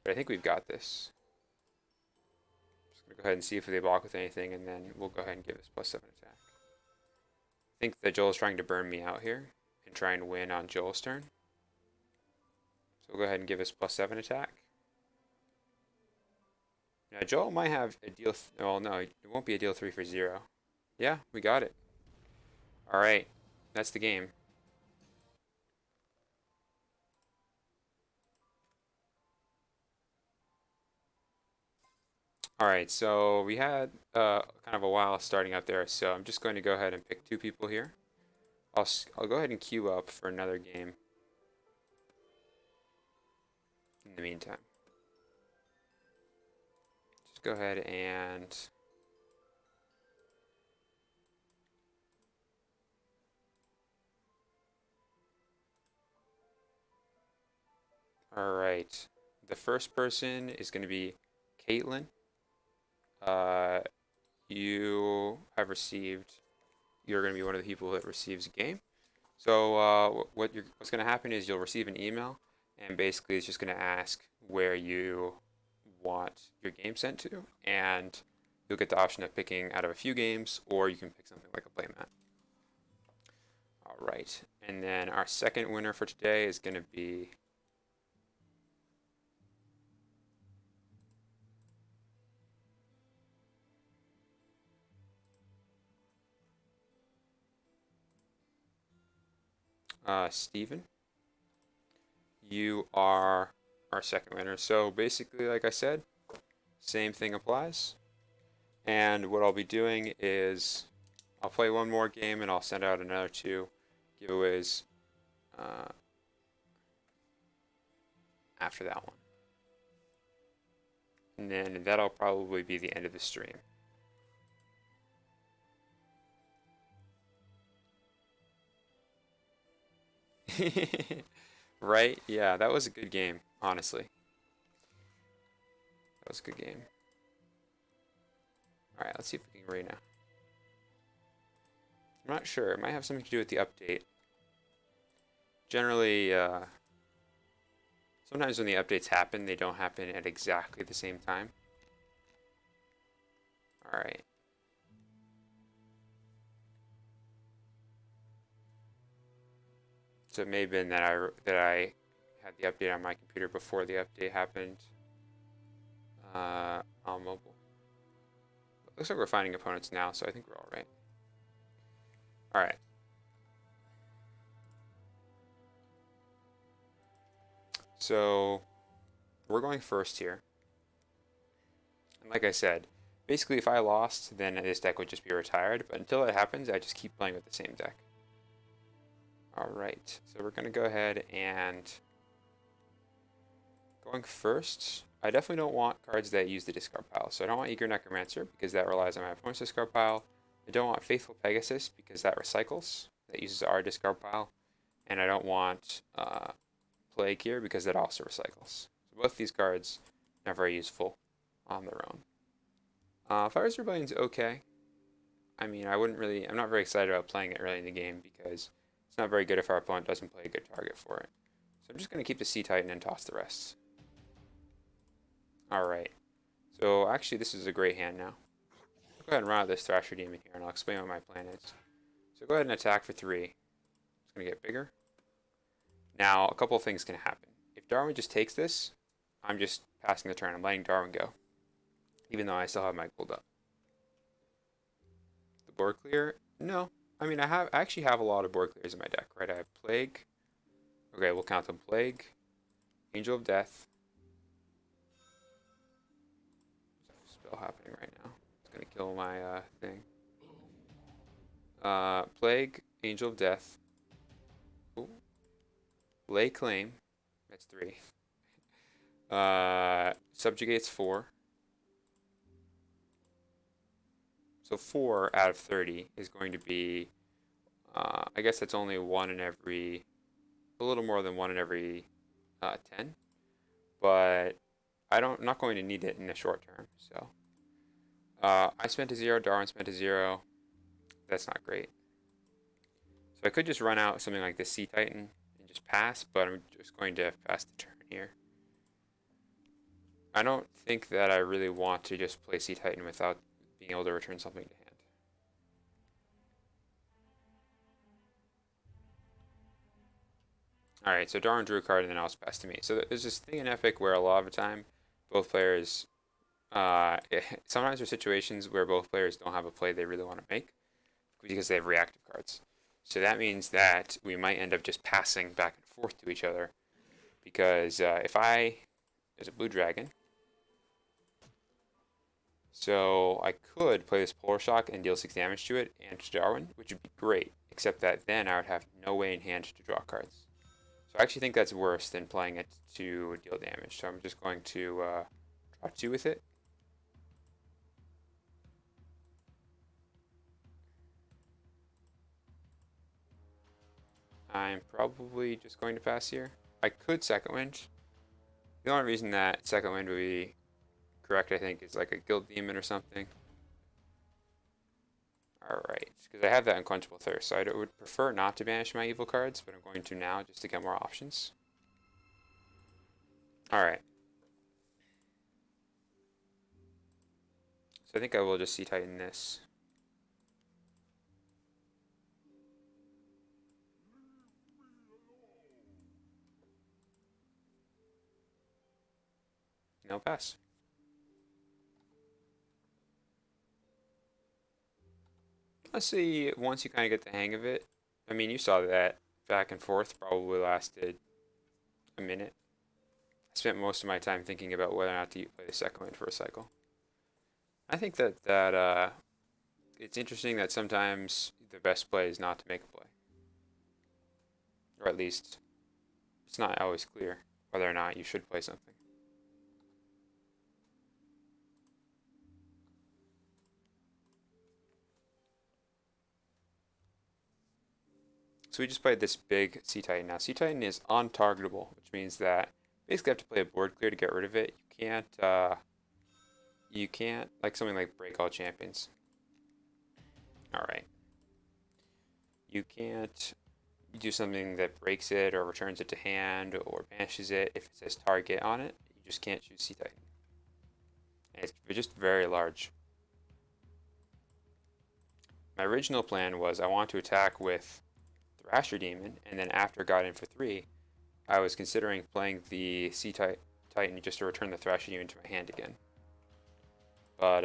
but I think we've got this. Just going to go ahead and see if they block with anything, and then we'll go ahead and give this +7 attack. I think that Joel's trying to burn me out here and try and win on Joel's turn. So we'll go ahead and give us +7 attack. Now Joel might have a deal, well no, it won't be a deal 3 for 0. Yeah, we got it. Alright, that's the game. Alright, so we had kind of a while starting out there, so I'm just going to go ahead and pick 2 people here. I'll go ahead and queue up for another game in the meantime. Just go ahead and alright, the first person is going to be Caitlin. You're going to be one of the people that receives a game. So what's going to happen is you'll receive an email, and basically it's just going to ask where you want your game sent to, and you'll get the option of picking out of a few games, or you can pick something like a playmat. Alright, and then our second winner for today is going to be Steven. You are our second winner. So basically, like I said, same thing applies. And what I'll be doing is I'll play one more game and I'll send out another 2 giveaways after that one. and then that'll probably be the end of the stream. Right? Yeah, that was a good game, honestly. That was a good game. Alright, let's see if we can raid now. I'm not sure. It might have something to do with the update. Generally, sometimes when the updates happen, they don't happen at exactly the same time. Alright. So it may have been that I had the update on my computer before the update happened on mobile. Looks like we're finding opponents now, so I think we're all right. All right. So we're going first here. And like I said, basically if I lost, then this deck would just be retired. But until that happens, I just keep playing with the same deck. All right. So we're going to go ahead and going first. I definitely don't want cards that use the discard pile. So I don't want Eager Necromancer because that relies on my opponent's discard pile. I don't want Faithful Pegasus because that recycles. That uses our discard pile. And I don't want Plague here because that also recycles. So both these cards are very useful on their own. Fire's Rebellion's okay. I mean, I'm not very excited about playing it early in the game because it's not very good if our opponent doesn't play a good target for it. So I'm just going to keep the Sea Titan and toss the rest. Alright, so actually this is a great hand now. I'll go ahead and run out this Thrasher Demon here and I'll explain what my plan is. So go ahead and attack for 3. It's going to get bigger. Now, a couple of things can happen. If Darwin just takes this, I'm just passing the turn. I'm letting Darwin go, even though I still have my gold up. The board clear? No. I mean, I actually have a lot of board clears in my deck, right? I have Plague. Okay, we'll count them. Plague, Angel of Death. Happening right now. It's gonna kill my thing. Plague, Angel of Death. Ooh. Lay Claim. That's 3. Subjugates 4. So 4 out of 30 is going to be. I guess that's only a little more than 1 in every 10. But I'm not going to need it in the short term. So. I spent a 0, Darwin spent a 0. That's not great. So I could just run out something like this Sea Titan and just pass, but I'm just going to pass the turn here. I don't think that I really want to just play Sea Titan without being able to return something to hand. Alright, so Darwin drew a card and then I'll pass to me. So there's this thing in Epic where a lot of the time both players sometimes there's situations where both players don't have a play they really want to make because they have reactive cards. So that means that we might end up just passing back and forth to each other because there's a blue dragon. So I could play this Polar Shock and deal 6 damage to it and to Darwin, which would be great, except that then I would have no way in hand to draw cards. So I actually think that's worse than playing it to deal damage. So I'm just going to draw 2 with it. I'm probably just going to pass here. I could Second Wind. The only reason that Second Wind would be correct, I think, is like a Guild Demon or something. Alright, because I have that Unquenchable Thirst, so I would prefer not to banish my evil cards, but I'm going to now just to get more options. Alright. So I think I will just Sea Titan this. No pass. Let's see, once you kind of get the hang of it. I mean, you saw that back and forth probably lasted a minute. I spent most of my time thinking about whether or not to play the Second Wind for a cycle. I think that it's interesting that sometimes the best play is not to make a play. Or at least, it's not always clear whether or not you should play something. So we just played this big Sea Titan. Now Sea Titan is untargetable, which means that you basically have to play a board clear to get rid of it. You can't like something like Break All Champions. Alright. You can't do something that breaks it or returns it to hand or banishes it if it says target on it. You just can't choose Sea Titan. And it's just very large. My original plan was I want to attack with Thrasher Demon, and then after got in for 3, I was considering playing the Sea Titan just to return the Thrasher Demon to my hand again. But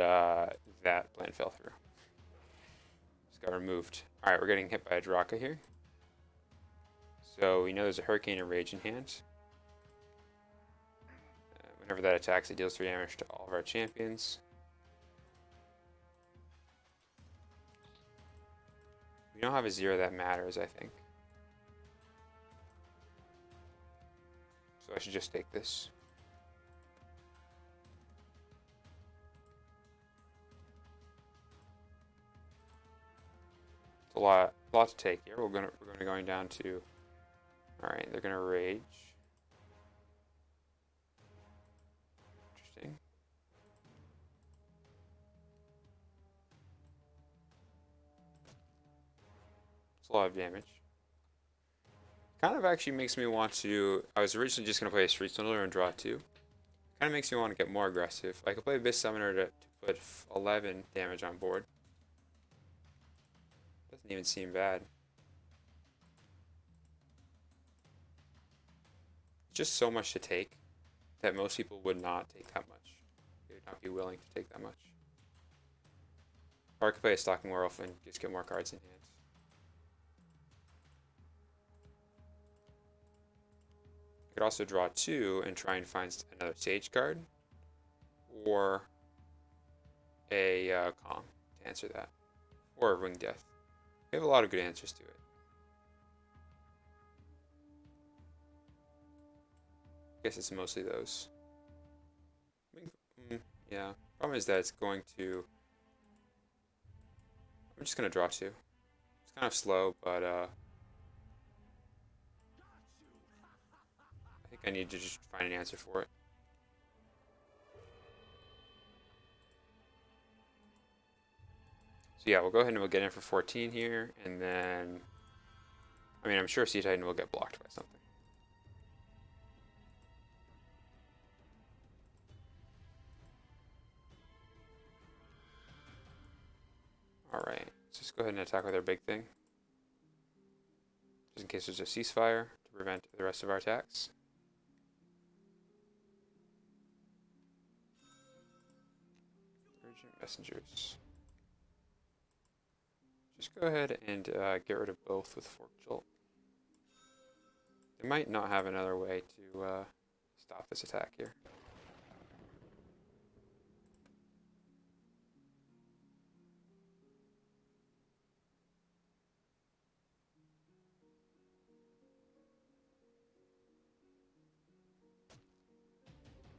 that plan fell through. Just got removed. Alright, we're getting hit by a Draka here. So we know there's a Hurricane and Rage in hand. Whenever that attacks, it deals 3 damage to all of our champions. We don't have a 0 that matters, I think. So I should just take this. It's a lot to take here. We're going down to. All right, they're gonna rage. Interesting. It's a lot of damage. Kind of actually makes me want to. I was originally just gonna play a Street Swindler and draw 2. Kind of makes me want to get more aggressive. I could play Abyss Summoner to put 11 damage on board. Doesn't even seem bad. Just so much to take that most people would not take that much. They would not be willing to take that much. Or I could play a Stalking Werewolf and just get more cards in hand. I could also draw 2 and try and find another Sage card. Or a Calm to answer that. Or a Ring Death. We have a lot of good answers to it. I guess it's mostly those. Yeah. Problem is that it's going to. I'm just gonna draw 2. It's kind of slow, but I think I need to just find an answer for it. So yeah, we'll go ahead and we'll get in for 14 here, and then I mean I'm sure Sea Titan will get blocked by something. Alright, let's just go ahead and attack with our big thing. Just in case there's a ceasefire to prevent the rest of our attacks. Urgent messengers. Just go ahead and get rid of both with Fork Jolt. They might not have another way to stop this attack here.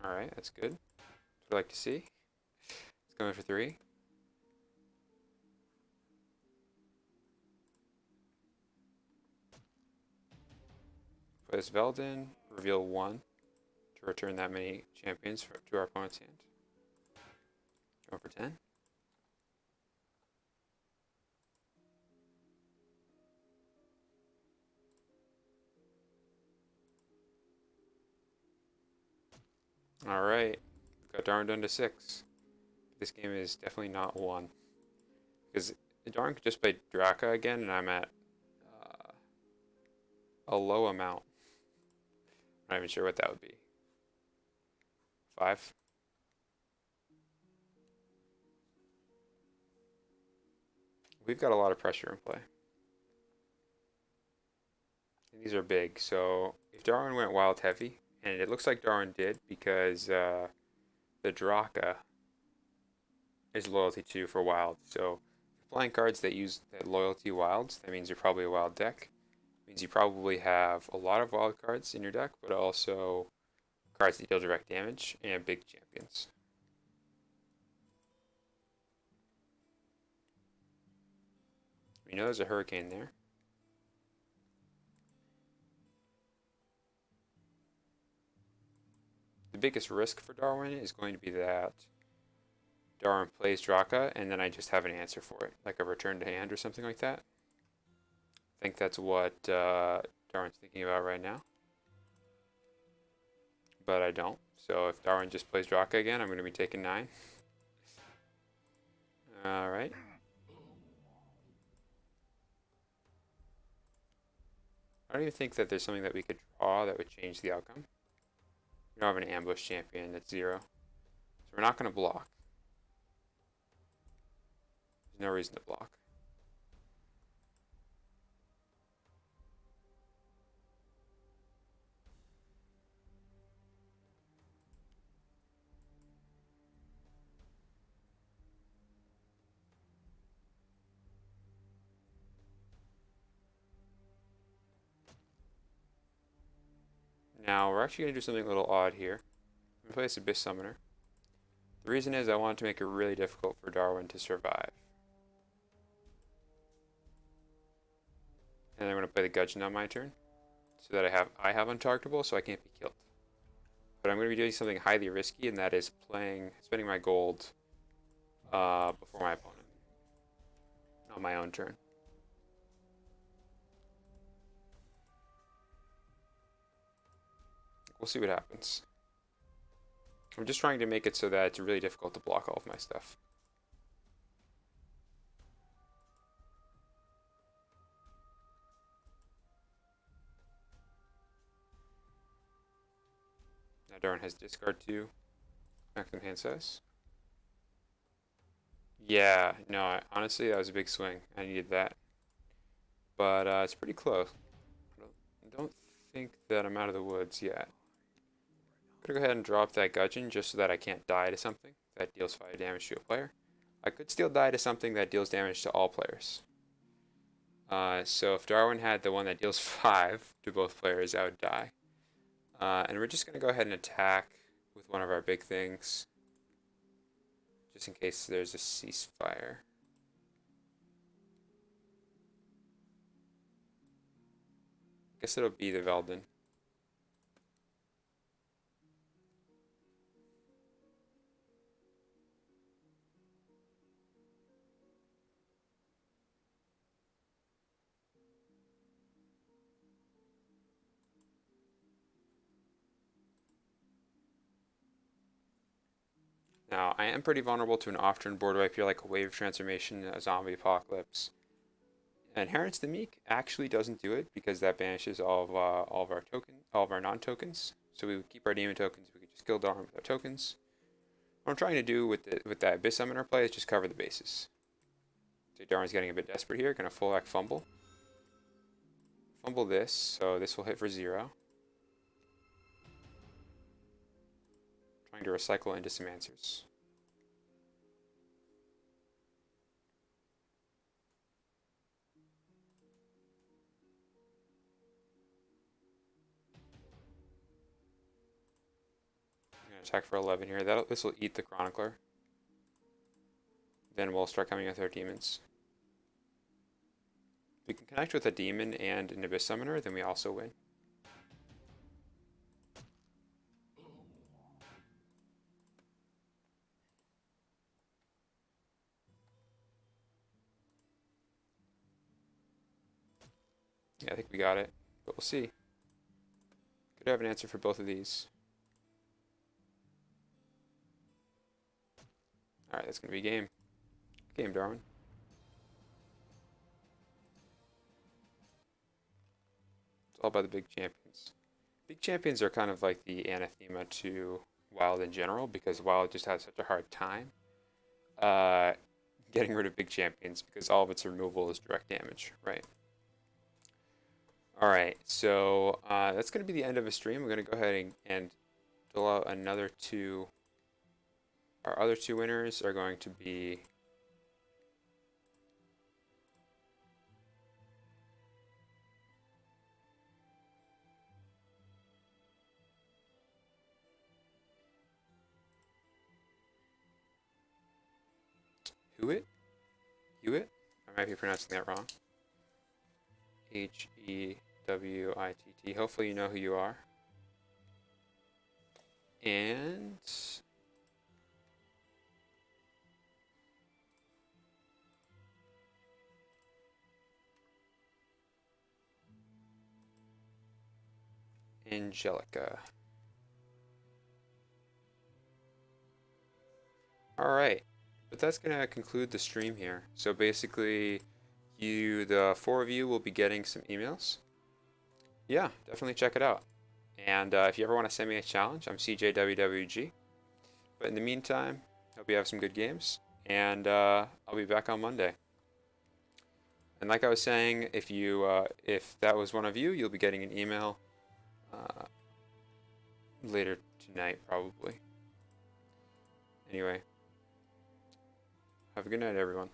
Alright, that's good. That's what I like to see. It's going for 3. Play this Veldin, reveal 1 to return that many champions to our opponent's hand. Go for 10. Alright, got Darwin down to 6. This game is definitely not won. Because Darwin could just play Draka again, and I'm at a low amount. I'm not even sure what that would be. 5. We've got a lot of pressure in play. And these are big, so if Darwin went wild heavy, and it looks like Darwin did because the Draka is loyalty 2 for wild. So if you're playing cards that use that loyalty wilds, that means you're probably a wild deck. It means you probably have a lot of wild cards in your deck, but also cards that deal direct damage and big champions. We know there's a Hurricane there. the biggest risk for Darwin is going to be that Darwin plays Draka, and then I just have an answer for it, like a return to hand or something like that. I think that's what Darwin's thinking about right now. But I don't. So if Darwin just plays Draka again, I'm going to be taking 9. Alright. I don't even think that there's something that we could draw that would change the outcome. We don't have an ambush champion that's 0. So we're not going to block. There's no reason to block. Now we're actually going to do something a little odd here. I'm going to play this Abyss Summoner. The reason is I wanted to make it really difficult for Darwin to survive. And I'm going to play the Gudgeon on my turn, so that I have untargetable, so I can't be killed. But I'm going to be doing something highly risky, and that is spending my gold before my opponent on my own turn. We'll see what happens. I'm just trying to make it so that it's really difficult to block all of my stuff. Now Darwin has discard 2. Maximum hand size. Yeah, no, honestly, that was a big swing. I needed that. But it's pretty close. I don't think that I'm out of the woods yet. I'm gonna go ahead and drop that Gudgeon just so that I can't die to something that deals 5 damage to a player. I could still die to something that deals damage to all players. So if Darwin had the one that deals 5 to both players, I would die. And we're just going to go ahead and attack with one of our big things, just in case there's a ceasefire. I guess it'll be the Veldin. Now, I am pretty vulnerable to an off-turn board wipe here, like a Wave Transformation, a Zombie Apocalypse. Inherence the Meek actually doesn't do it because that banishes all of our non-tokens. So we would keep our demon tokens. We could just kill Darwin with our tokens. What I'm trying to do with that Abyss Summoner play is just cover the bases. So Darwin's getting a bit desperate here. Gonna full act fumble. Fumble this, so this will hit for 0. Trying to recycle into some answers. I'm gonna attack for 11 here. This will eat the Chronicler. Then we'll start coming with our demons. If we can connect with a demon and an Abyss Summoner, then we also win. Yeah, I think we got it, but we'll see. Could have an answer for both of these. Alright, that's going to be game. Game, Darwin. It's all about the big champions. Big champions are kind of like the anathema to Wild in general, because Wild just has such a hard time getting rid of big champions, because all of its removal is direct damage, right? Alright, so that's going to be the end of a stream. We're going to go ahead and fill out another 2. Our other 2 winners are going to be Hewitt? I might be pronouncing that wrong. Hewitt. Hopefully you know who you are. And Angelica. Alright, but that's going to conclude the stream here. So basically, the four of you will be getting some emails. Yeah, definitely check it out. And if you ever want to send me a challenge, I'm CJWWG. But in the meantime, hope you have some good games, and I'll be back on Monday. And like I was saying, if that was one of you, you'll be getting an email later tonight, probably. Anyway, have a good night, everyone.